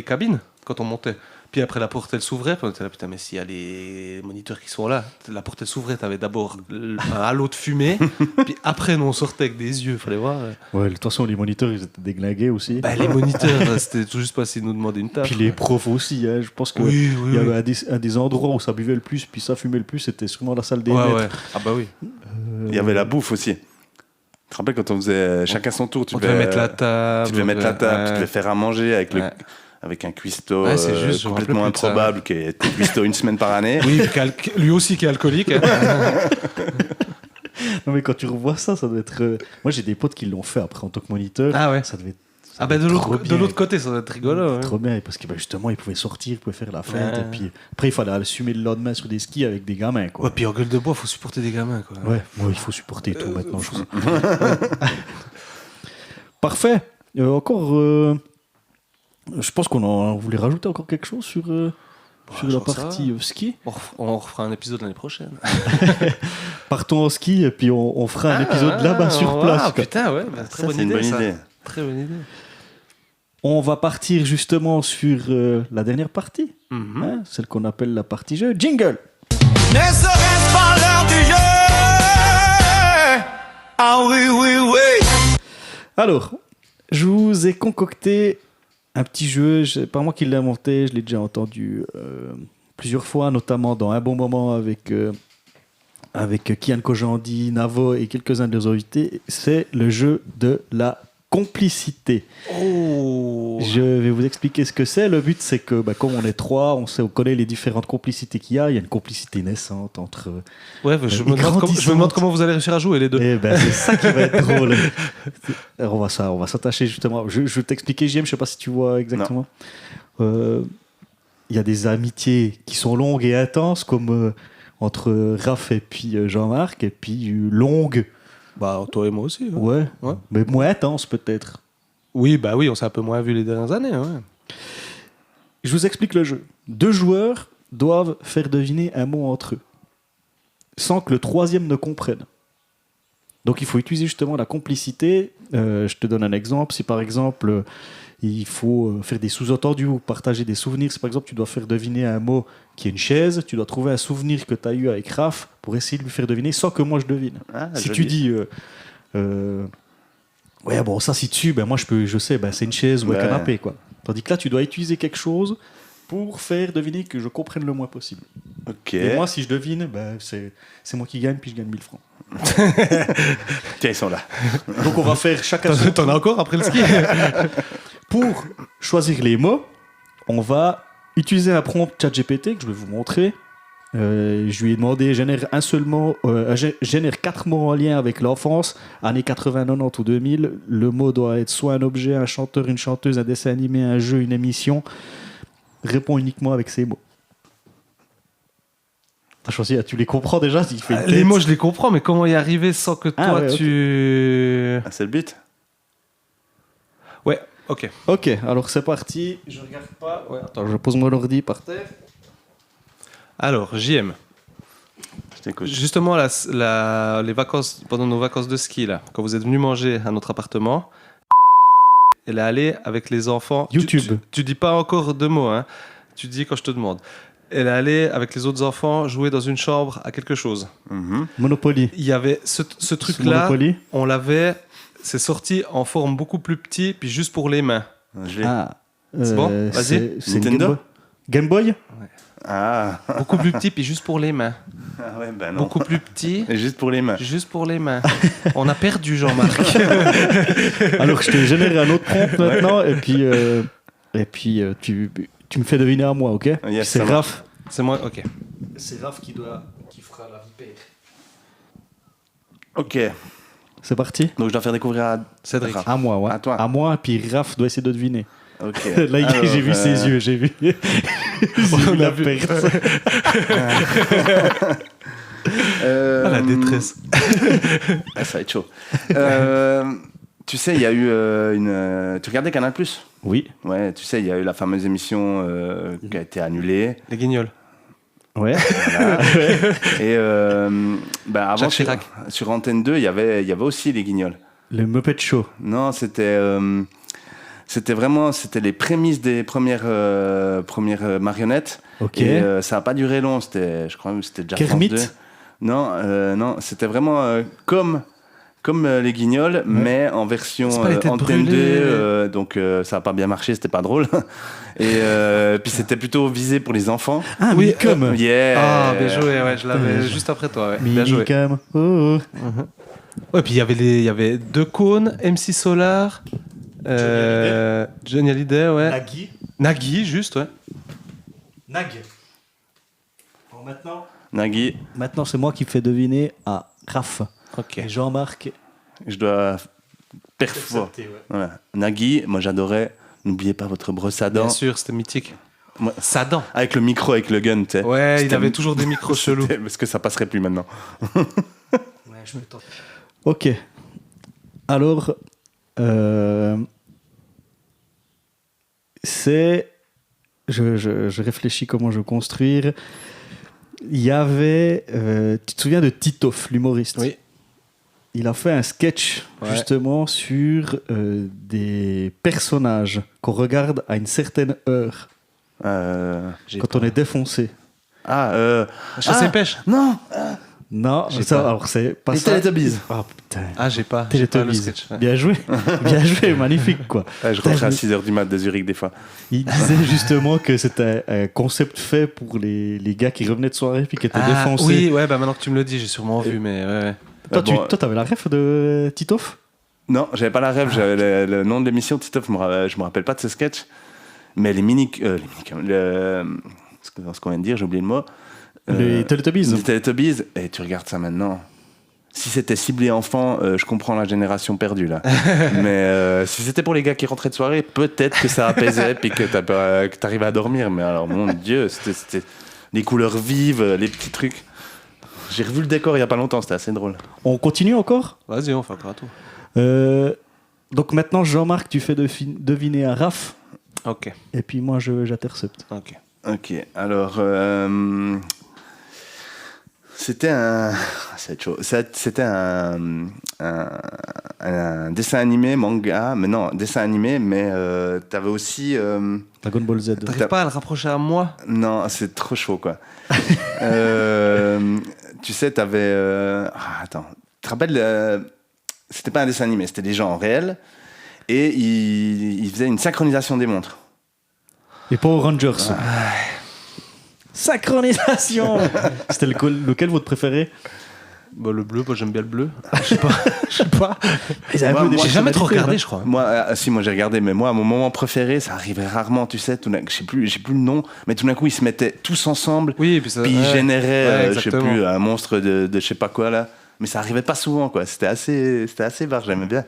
cabines quand on montait. Puis après, la porte, elle s'ouvrait. Puis on était là, putain, mais s'il y a les moniteurs qui sont là, la porte, elle s'ouvrait. T'avais d'abord un halo de fumée. Puis après, nous, on sortait avec des yeux. Fallait voir. Ouais, de toute façon, les moniteurs, ils étaient déglingués aussi. Bah, les moniteurs, c'était tout juste pas s'ils nous demandaient une table. Puis les profs aussi, hein. Je pense qu'il Oui, y avait un des endroits où ça buvait le plus, puis ça fumait le plus, c'était sûrement la salle des Ouais, maîtres. ouais. Ah bah oui. Il y avait la bouffe aussi. Tu te rappelles quand on faisait chacun son tour, On devait mettre la table. tu devais mettre la table, ouais. tu devais faire à manger avec, Ouais. avec un cuistot Ouais, c'est juste, je me complètement rappelle plus de ça. improbable qui était cuistot une semaine par année. Oui, lui aussi qui est alcoolique. Hein. Non, mais quand tu revois ça, ça doit être. Moi, j'ai des potes qui l'ont fait après en tant que moniteur. Ah ouais. Ça devait être. Ah bah de trop l'autre bien. côté, ça doit être rigolo. Ouais. Trop bien, parce que justement, ils pouvaient sortir, ils pouvaient faire la fête. Ouais. Et puis après, il fallait assumer le lendemain sur des skis avec des gamins. Quoi. Ouais, puis en gueule de bois, faut supporter des gamins. Quoi. Ouais, il faut supporter tout maintenant. Je trouve. Parfait. Encore. Je pense on voulait rajouter encore quelque chose sur je la pense ça partie ski. On refera un épisode l'année prochaine. Partons en ski et puis on fera un épisode là-bas sur place. Ah quoi. putain, ouais, bah, très Ça, bonne c'est une idée. bonne idée. Très bonne idée. On va partir justement sur la dernière partie, Mhm. hein, celle qu'on appelle la partie jeu. Jingle. Ne serait-ce pas l'heure du jeu? Ah oui, oui, oui. Alors, je vous ai concocté un petit jeu. C'est pas moi qui l'ai inventé, je l'ai déjà entendu plusieurs fois, notamment dans Un bon moment avec Kian Kojandi, Navo et quelques-uns de nos invités. C'est le jeu de la complicité. Oh. Je vais vous expliquer ce que c'est. Le but, c'est que, comme on est trois, on connaît les différentes complicités qu'il y a. Il y a une complicité naissante entre... Ouais, je me demande comment vous allez réussir à jouer les deux. Eh ben, c'est ça qui va être drôle. Alors, on va s'attacher justement. Je vais t'expliquer, JM, je sais pas si tu vois exactement. Il y a des amitiés qui sont longues et intenses, comme entre Raph et puis Jean-Marc, et puis longues, Bah, toi et moi aussi. hein. ouais, Ouais. mais moins intenses peut-être. Oui, bah oui, on s'est un peu moins vu les dernières années. Ouais. Je vous explique le jeu. 2 joueurs doivent faire deviner un mot entre eux, sans que le troisième ne comprenne. Donc il faut utiliser justement la complicité. Je te donne un exemple. Si par exemple il faut faire des sous-entendus ou partager des souvenirs, si par exemple tu dois faire deviner un mot qui est une chaise, tu dois trouver un souvenir que tu as eu avec Raph pour essayer de lui faire deviner sans que moi je devine. Ah, Si joli. tu dis ouais bon ça si dessus, moi je sais c'est une chaise ou un Ouais. canapé quoi. Tandis que là tu dois utiliser quelque chose pour faire deviner que je comprenne le moins possible. Ok. Et moi si je devine, c'est moi qui gagne puis je gagne 1000 francs. Tiens, ils sont là. Donc on va faire chacun son T'en as encore après le ski? Pour choisir les mots, on va utiliser un prompt ChatGPT que je vais vous montrer. Je lui ai demandé génère un seul mot, génère 4 mots en lien avec l'enfance, années 80, 90 ou 2000. Le mot doit être soit un objet, un chanteur, une chanteuse, un dessin animé, un jeu, une émission. Réponds uniquement avec ces mots. T'as choisi, tu les comprends déjà? Il fait une Les tête. mots, je les comprends, mais comment y arriver sans que toi, ouais, ok. tu... Ah, c'est le but. Ouais, ok. Ok, alors c'est parti. Je regarde pas. Ouais, attends, je pose mon ordi par terre. Alors, JM. Je t'écoute. Justement, les vacances, pendant nos vacances de ski, là, quand vous êtes venu manger à notre appartement, elle est allée avec les enfants. YouTube. Tu dis pas encore 2 mots, hein. Tu dis quand je te demande. Elle est allée avec les autres enfants jouer dans une chambre à quelque chose. Mhm. Monopoly. Il y avait ce C'est truc-là, Monopoly. on l'avait, c'est sorti en forme beaucoup plus petit, puis juste pour les mains. Je l'ai. Ah, C'est bon, vas-y. C'est Nintendo Game Boy. Ah. Beaucoup plus petit, puis juste pour les mains. Ah ouais, ben non. Beaucoup plus petit, Et juste pour les mains. juste pour les mains. On a perdu Jean-Marc. Alors je te génère un autre prompt maintenant et puis tu me fais deviner à moi, ok? Yes, C'est ça marche. Raph. C'est moi, ok. C'est Raph qui fera la vipère. Ok. C'est parti. Donc je dois faire découvrir à Cédric. Raph. À moi, ouais. À toi. À moi, puis Raph doit essayer de deviner. Ok. Là, Alors, j'ai vu ses yeux, j'ai vu. On a la vu. perte. La détresse. Ah, ça va être chaud. Tu sais, il y a eu tu regardais Canal+? Oui. Ouais, tu sais, il y a eu la fameuse émission qui a été annulée. Les guignols. Ouais. Et avant, Jacques Chirac. sur Antenne 2, il y avait aussi les Guignols. Le Muppet Show. Non, c'était C'était les prémices des premières marionnettes. Ok. Et ça n'a pas duré long. Je crois que c'était déjà Kermit. France 2. Non, c'était vraiment comme les Guignols, mais en version C'est pas les têtes Antenne 2. brûlées. Donc ça n'a pas bien marché, c'était pas drôle. Et puis c'était plutôt visé pour les enfants. Ah, Oui, Minicum. Yeah. Ah, bien joué, ouais, je l'avais juste après toi, ouais. Bien joué. Minicum. Oh. Ouais, puis il y avait deux cônes, MC Solar, Johnny Hallyday, ouais. Nagui. Nagui, juste, ouais. Nag. Bon, Nagui, maintenant, c'est moi qui fais deviner à Raph. Ok. Et Jean-Marc. je dois perforer. Voilà. Nagui, moi j'adorais. N'oubliez pas votre brosse à dents. Bien sûr, c'était mythique. Moi- Sadan. Avec le micro, avec le gun, tu sais. Ouais, il C'était- avait toujours des micros chelous. Parce que ça passerait plus maintenant. Ok. Alors, c'est... Je réfléchis comment je vais construire. Il y avait... tu te souviens de Titoff, l'humoriste? Oui. Il a fait un sketch, Ouais. justement, sur des personnages qu'on regarde à une certaine heure, quand on est défoncé. Chasse et pêche. Non. Non, J'ai ça, pas. alors c'est pas Les ça. Teletubbies. Ah putain. Ah, j'ai pas le Teletubbies. sketch. Ouais. Bien joué, bien joué, magnifique quoi. Ouais, je rentrais à 6h du mat de Zurich des fois. Il disait justement que c'était un concept fait pour les gars qui revenaient de soirée puis qui étaient défoncés. Oui, ouais, bah maintenant que tu me le dis, j'ai sûrement vu, mais ouais. Toi, Bon, toi, t'avais la ref de Titoff? Non, j'avais pas la rêve, j'avais le nom de l'émission, Titoff, je me rappelle pas de ce sketch. Mais les ce qu'on vient de dire, j'ai oublié le mot. Les Teletubbies. Les Teletubbies, et tu regardes ça maintenant. Si c'était ciblé enfant, je comprends la génération perdue là. Mais si c'était pour les gars qui rentraient de soirée, peut-être que ça apaisait puis que t'arrivais à dormir. Mais alors, mon Dieu, c'était les couleurs vives, les petits trucs. J'ai revu le décor il y a pas longtemps, c'était assez drôle. On continue encore? Vas-y, on fait encore un tour. Donc maintenant, Jean-Marc, tu fais deviner à Raph, Ok, et puis moi, j'intercepte. ok. Ok, alors c'était un, c'est chaud. C'était un dessin animé, manga, mais non, dessin animé, mais t'avais aussi Dragon Ball Z. T'arrives pas à le rapprocher à moi? non, c'est trop chaud quoi. Tu sais, t'avais attends, tu te rappelles c'était pas un dessin animé, c'était des gens en réel et ils faisaient une synchronisation des montres. Les Power Rangers. Synchronisation. C'était lequel votre préféré? Bah, le bleu, moi j'aime bien le bleu. Je sais pas. Ils avaient Moi, un peu des J'ai jamais trop personnalités, regardé, hein. je crois. Moi, si, moi j'ai regardé, mais moi, mon moment préféré, ça arrivait rarement, tu sais, j'ai plus le nom, mais tout d'un coup, ils se mettaient tous ensemble, Oui, et puis ça. puis ils ouais. généraient, Ouais, je sais exactement. plus, un monstre de je sais pas quoi, là. Mais ça arrivait pas souvent, quoi. C'était assez barre, j'aimais bien.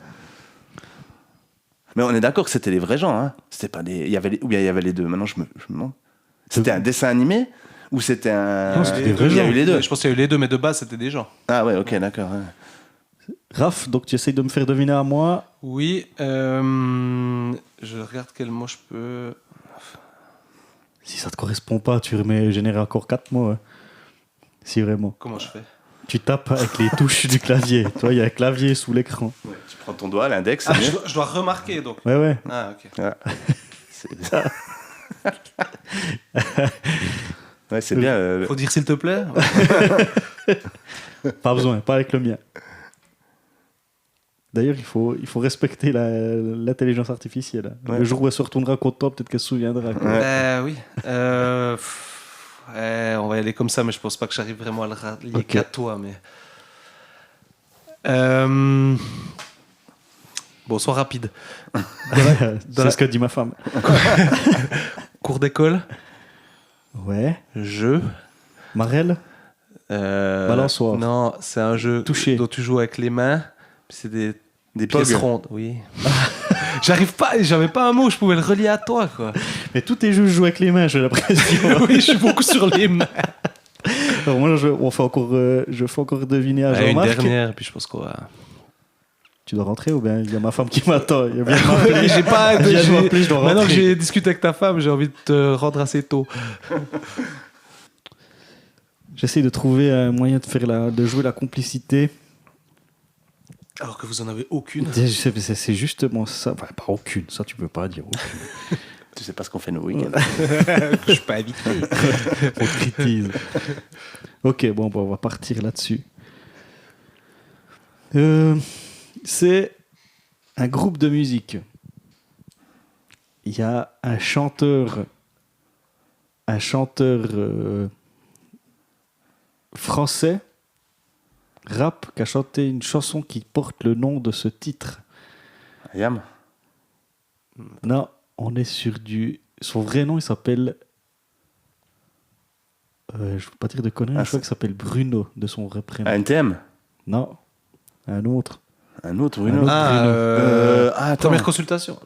Mais on est d'accord que c'était les vrais gens, hein. C'était pas des... Ou bien il y avait les deux. Maintenant, je me demande. C'était un dessin animé ou c'était un... Non, c'était des vrais Il y a gens. eu les deux. Je pense qu'il y a eu les deux, mais de base, c'était des gens. Ah ouais, ok, d'accord. Ouais. Raph, donc tu essayes de me faire deviner à moi. Oui, je regarde quel mot je peux. Si ça te correspond pas, tu remets générer encore 4 mots. Hein. Si vraiment. Comment je fais? Tu tapes avec les touches du clavier. Toi, il y a un clavier sous l'écran. Tu prends ton doigt, l'index, c'est Ah, mieux. je dois remarquer donc. Ouais, ouais. Ah, ok. C'est ouais, c'est bien. Faut dire s'il te plaît. Pas besoin, pas avec le mien. D'ailleurs, il faut respecter l'intelligence artificielle. Ouais. Le jour où elle se retournera contre toi, peut-être qu'elle se souviendra. Quoi. Ouais. Oui. Ouais, on va y aller comme ça, mais je pense pas que j'arrive vraiment à le rallier Ok. qu'à toi. Mais... Bon, sois rapide. C'est la- ce que dit ma femme. Cours d'école, Ouais. jeu. Marelle. Balançoire. Non, c'est un jeu Toucher. dont tu joues avec les mains. Puis c'est des Des pièces pogs. rondes. Oui. J'avais pas un mot, je pouvais le relier à toi, quoi. Mais tous tes jeux jouent avec les mains, j'ai l'impression. Oui, je suis beaucoup sur les mains. Alors moi, je fais encore deviner à Allez, une Jean-Marc. dernière, puis je pense qu'on va. Tu dois rentrer ou bien il y a ma femme qui m'attend. Il vient de m'appeler. J'ai pas. Elle vient de m'appeler, je dois Maintenant que rentrer. j'ai discuté avec ta femme, j'ai envie de te rendre assez tôt. J'essaie de trouver un moyen de jouer la complicité. Alors que vous en avez aucune. C'est justement ça. Enfin, pas aucune, ça tu peux pas dire aucune. Tu sais pas ce qu'on fait nos week-ends. Je suis pas habitué. On critique. Ok, bon, on va partir là-dessus. C'est un groupe de musique. Il y a un chanteur français, rap, qui a chanté une chanson qui porte le nom de ce titre. Yam. Non, on est sur du... Son vrai nom, il s'appelle... je ne veux pas dire de conneries, je crois qu'il s'appelle Bruno, de son vrai prénom. NTM. Non, un autre. Un autre, Bruno. Attends. Première consultation.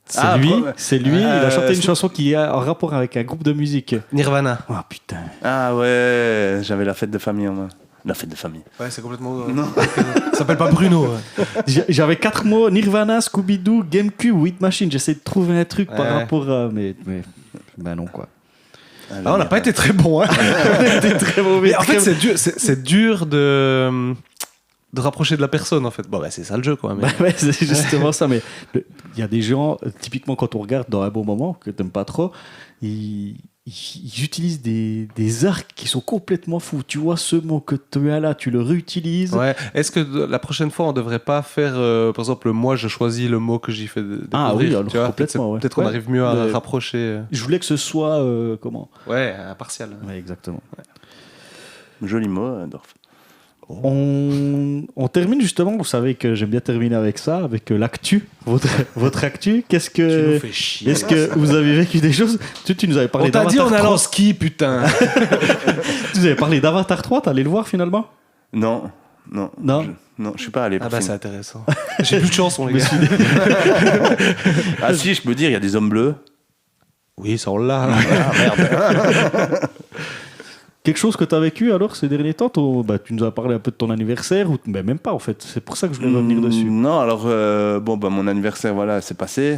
C'est lui, il a chanté une chanson qui a un rapport avec un groupe de musique. Nirvana. Oh putain. Ah ouais, j'avais la fête de famille en main. La fête de famille. Ouais, c'est complètement... Non. Ça s'appelle pas Bruno. Ouais. J'avais 4 mots, Nirvana, Scooby-Doo, GameCube, Hit Machine. J'essaie de trouver un truc par rapport à... Mais ben non, quoi. On n'a pas été très bon. Hein. On était très mauvais. Mais en fait, c'est dur de rapprocher de la personne, en fait. Bon, bah, c'est ça le jeu, quoi. Mais... Ouais, c'est justement ça. Mais il y a des gens, typiquement quand on regarde dans un bon moment, que t'aimes pas trop, ils utilisent des arcs qui sont complètement fous. Tu vois ce mot que tu as là, tu le réutilises. Ouais. Est-ce que la prochaine fois, on devrait pas faire, par exemple, moi, je choisis le mot que j'y fais découvrir. Ah oui, alors tu vois, complètement. Ouais. Peut-être qu'on arrive mieux à rapprocher. Je voulais que ce soit comment ? Ouais, impartial. Ouais, exactement. Ouais. Joli mot, Dorf. On termine justement, vous savez que j'aime bien terminer avec ça, avec l'actu, votre actu. Qu'est-ce que... Tu nous fais chier. Est-ce que vous avez vécu des choses ? Tu nous avais parlé on t'a dit d'Avatar en allant 3. en ski, putain. Tu nous avais parlé d'Avatar 3, t'es allé le voir finalement ? Non. Je suis pas allé. Ah bah c'est intéressant. J'ai plus de chance, on les gars. Ah si, je peux dire, il y a des hommes bleus. Oui, ça on l'a. Ah merde. Quelque chose que tu as vécu alors ces derniers temps ? Tu nous as parlé un peu de ton anniversaire, ou même pas en fait. C'est pour ça que je voulais revenir dessus. Non, alors mon anniversaire, voilà, c'est passé.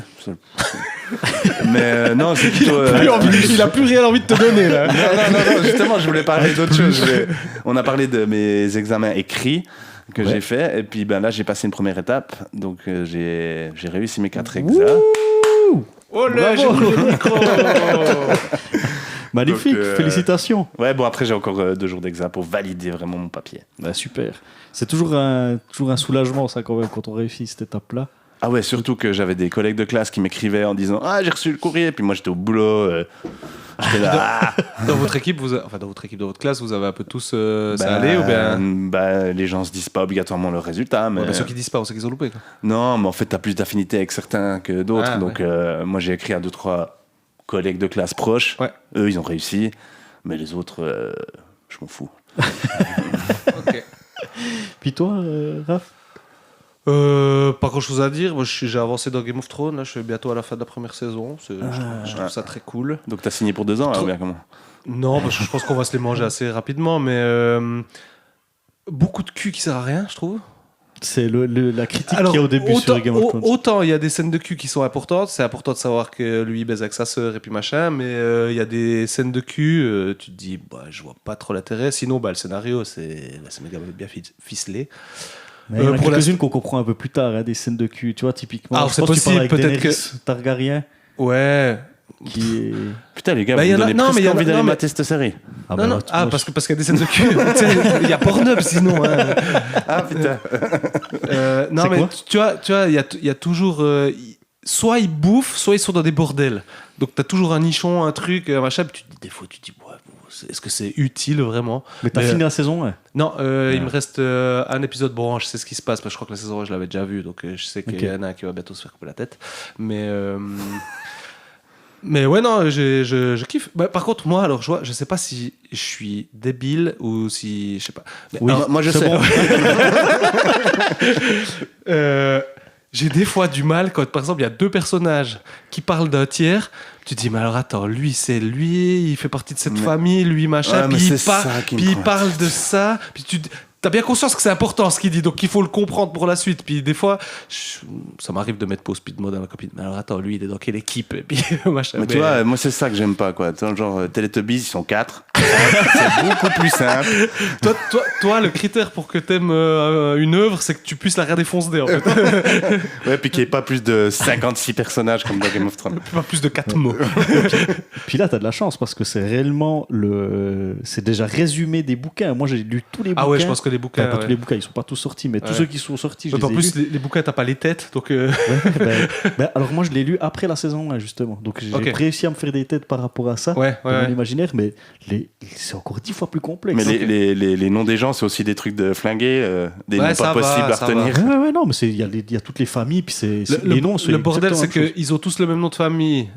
Mais non, c'est plutôt. Il a plus rien envie de te donner là. Non, justement, je voulais parler d'autre chose. On a parlé de mes examens écrits que j'ai fait, et puis là, j'ai passé une première étape, donc j'ai réussi mes 4 examens. Oh là, j'ai pris le micro. Magnifique, donc, félicitations. Ouais, bon, après, j'ai encore 2 jours d'examen pour valider vraiment mon papier. Bah, super. C'est toujours un soulagement, ça, quand même, quand on réussit cette étape-là. Ah ouais, surtout que j'avais des collègues de classe qui m'écrivaient en disant « Ah, j'ai reçu le courrier », puis moi, j'étais au boulot. J'étais là. Dans votre équipe, dans votre classe, vous avez un peu tous ça allait ou bien les gens se disent pas obligatoirement le résultat, mais ceux qui disent pas, on sait qu'ils ont loupé. Quoi. Non, mais en fait, t'as plus d'affinité avec certains que d'autres. Ah, donc, moi, j'ai écrit à 2-3 collègues de classe proches. Ouais. Eux, ils ont réussi, mais les autres, je m'en fous. Ok. Puis toi, Raph ? Pas grand chose à dire. Moi, j'ai avancé dans Game of Thrones. Là, je suis bientôt à la fin de la première saison. Je trouve ça très cool. Donc, t'as signé pour 2 ans, là, ou bien comment ? Non, parce que je pense qu'on va se les manger assez rapidement, mais beaucoup de cul qui sert à rien, je trouve. C'est la critique qu'il y a au début sur Game of Thrones. Autant il y a des scènes de cul qui sont importantes, c'est important de savoir que lui il baise avec sa sœur et puis machin, mais il y a des scènes de cul, tu te dis, je vois pas trop l'intérêt. Sinon, le scénario, c'est méga bien ficelé. Mais il y en a quelques-unes qu'on comprend un peu plus tard, des scènes de cul, tu vois, typiquement. Alors, je c'est pense que tu parles avec possible, peut-être Daenerys Targaryen. Ouais. Qui est... Putain, les gars, vous me donnez presque envie d'aller mater cette série. Non, parce qu'il y a des scènes de cul. Il y a Pornhub sinon. Hein. Ah putain. Non, mais tu vois, il y a toujours. Soit ils bouffent, soit ils sont dans des bordels. Donc t'as toujours un nichon, un truc, un machin. Puis des fois, tu te dis, est-ce que c'est utile vraiment ? Mais t'as fini la saison, ouais. Non, il me reste un épisode. Bon, je sais ce qui se passe, parce que je crois que la saison 1, je l'avais déjà vue. Donc je sais qu'il y en a un qui va bientôt se faire couper la tête. Mais ouais, non, je kiffe. Par contre, moi, alors, je sais pas si je suis débile ou si. Je sais pas. Mais, oui, moi je sais. Bon. J'ai des fois du mal quand, par exemple, il y a 2 personnages qui parlent d'un tiers. Tu te dis, mais alors attends, lui, c'est lui, il fait partie de cette famille, lui, machin. Ouais, puis il parle de ça. Puis t'as bien conscience que c'est important ce qu'il dit, donc il faut le comprendre pour la suite. Puis des fois, ça m'arrive de mettre pause speed mode à ma copine. Mais alors attends, lui, il est dans quelle équipe? Et puis, machin. Mais tu vois, moi c'est ça que j'aime pas, quoi. Genre Teletubbies, ils sont 4. C'est beaucoup plus simple. Toi, le critère pour que t'aimes une œuvre, c'est que tu puisses la regarder fonce en fait. Ouais, puis qu'il n'y ait pas plus de 56 personnages comme dans Game of Thrones. Pas plus de 4 mots. Puis là, t'as de la chance parce que c'est réellement c'est déjà résumé des bouquins. Moi, j'ai lu tous les bouquins. Ah ouais, je pense que les bouquins. Enfin, pas tous les bouquins, ils sont pas tous sortis, mais tous ceux qui sont sortis, je les en ai plus, lus. les bouquins, t'as pas les têtes, donc. Alors moi, je l'ai lu après la saison 1, justement. Donc j'ai réussi à me faire des têtes par rapport à ça, dans mon imaginaire, mais c'est encore 10 fois plus complexe. Mais les noms des gens, c'est aussi des trucs de flingués, des noms pas possibles à retenir. Ouais, non, mais il y a toutes les familles, puis les noms. Le bordel, c'est qu'ils ont tous le même nom de famille.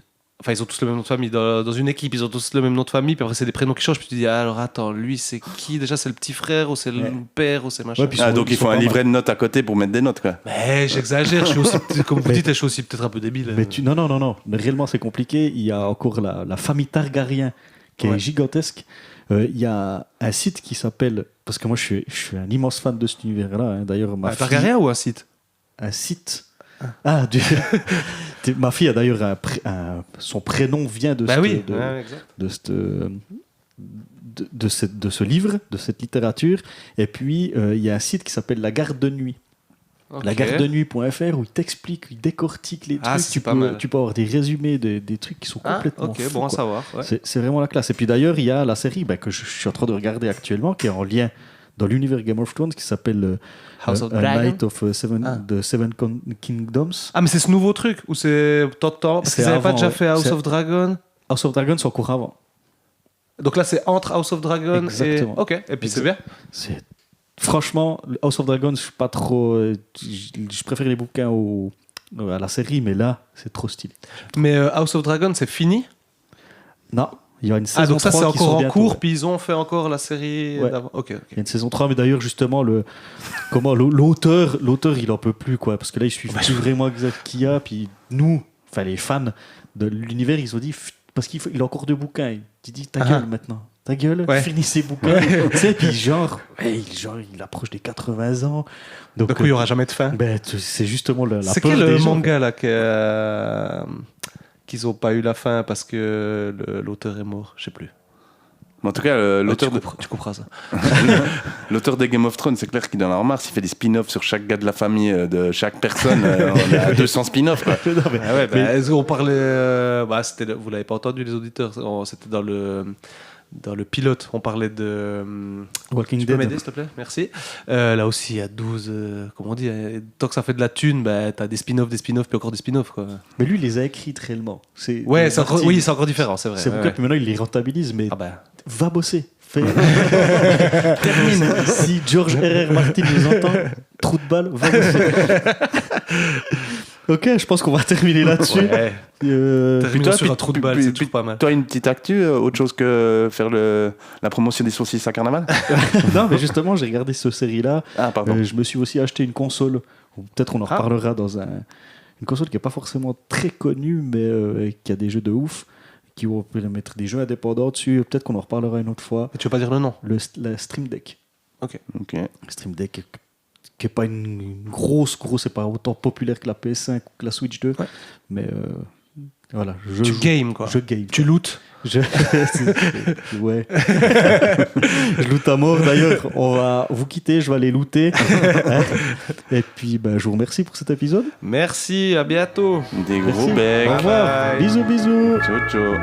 Enfin, ils ont tous le même nom de famille. Dans une équipe, ils ont tous le même nom de famille. Puis après, c'est des prénoms qui changent. Puis tu dis, alors attends, lui, c'est qui? Déjà, c'est le petit frère ou c'est le père ou c'est machin. Donc, il faut un livret de notes à côté pour mettre des notes, quoi. Mais j'exagère. Je suis aussi, comme vous dites, je suis aussi peut-être un peu débile. Mais non. Mais réellement, c'est compliqué. Il y a encore la famille Targaryen qui est gigantesque. Il y a un site qui s'appelle... Parce que moi, je suis un immense fan de cet univers-là. Hein. D'ailleurs, Targaryen ou un site? Un site... ma fille a d'ailleurs son prénom vient de ce livre, de cette littérature. Et puis il y a un site qui s'appelle La Garde de Nuit. Okay. Lagardenuit.fr où il t'explique, il décortique les trucs. Tu peux avoir des résumés des trucs qui sont complètement fous. Bon à savoir. Ouais. C'est vraiment la classe. Et puis d'ailleurs, il y a la série que je suis en train de regarder actuellement qui est en lien dans l'univers Game of Thrones qui s'appelle House of Dragon. Night of the Seven Kingdoms. Ah, mais c'est ce nouveau truc ou c'est temps parce qu'ils n'avaient pas déjà fait House of Dragon. House of Dragon, c'est encore avant. Donc là, c'est entre House of Dragon Exactement. et... Ok, et puis c'est bien. Franchement, House of Dragon, je suis pas trop... Je préfère les bouquins à la série, mais là, c'est trop stylé. Mais House of Dragon, c'est fini? Non. Il y a une saison 3 donc ça, c'est encore en cours, ouais. Puis ils ont fait encore la série d'avant. Okay. Il y a une saison 3, mais d'ailleurs, justement, l'auteur, il en peut plus, quoi. Parce que là, il suit plus vraiment exact qu'il y a. Puis nous, enfin, les fans de l'univers, ils ont dit... Parce qu'il a encore 2 bouquins. Il dit, ta gueule maintenant. Ta gueule, finis ces bouquins. Tu sais, puis il approche des 80 ans. Donc il n'y aura jamais de fin. C'est justement la c'est peur quel des manga là qu'ils n'ont pas eu la fin parce que l'auteur est mort? Je sais plus. En tout cas, l'auteur tu couperas ça. L'auteur de Game of Thrones, c'est clair qu'il en a remarre. S'il fait des spin-offs sur chaque gars de la famille de chaque personne, on a 200 spin-offs. Quoi. On parlait... vous l'avez pas entendu, les auditeurs. C'était dans le pilote, on parlait de... Walking Dead. Tu peux m'aider, s'il te plaît? Merci. Là aussi, il y a 12... comment on dit? Tant que ça fait de la thune, t'as des spin-offs, puis encore des spin-offs. Quoi. Mais lui, il les a écrites réellement. C'est encore différent, c'est vrai. C'est pourquoi puis maintenant, il les rentabilise, mais va bosser. Termine. Si George R.R. Martin nous entend, trou de balle, va bosser. Ok, je pense qu'on va terminer là-dessus. Ouais. Terminer sur un trou de balle, c'est toujours pas mal. Toi, une petite actu, autre chose que faire la promotion des saucisses à Carnaval? Non, mais justement, j'ai regardé cette série-là. Ah, pardon. Je me suis aussi acheté une console. Peut-être on en reparlera dans une console qui n'est pas forcément très connue, mais qui a des jeux de ouf, qui vont mettre des jeux indépendants dessus. Peut-être qu'on en reparlera une autre fois. Et tu veux pas dire le nom? La Stream Deck. Ok. Stream Deck qui n'est pas une grosse, c'est pas autant populaire que la PS5 ou que la Switch 2. Ouais. Mais voilà. Tu games, quoi. Je game. Tu lootes. Ouais. Je loot à mort. D'ailleurs, on va vous quitter. Je vais aller looter. Et puis, je vous remercie pour cet épisode. Merci. À bientôt. Des gros becs. Au revoir. Bisous. Ciao.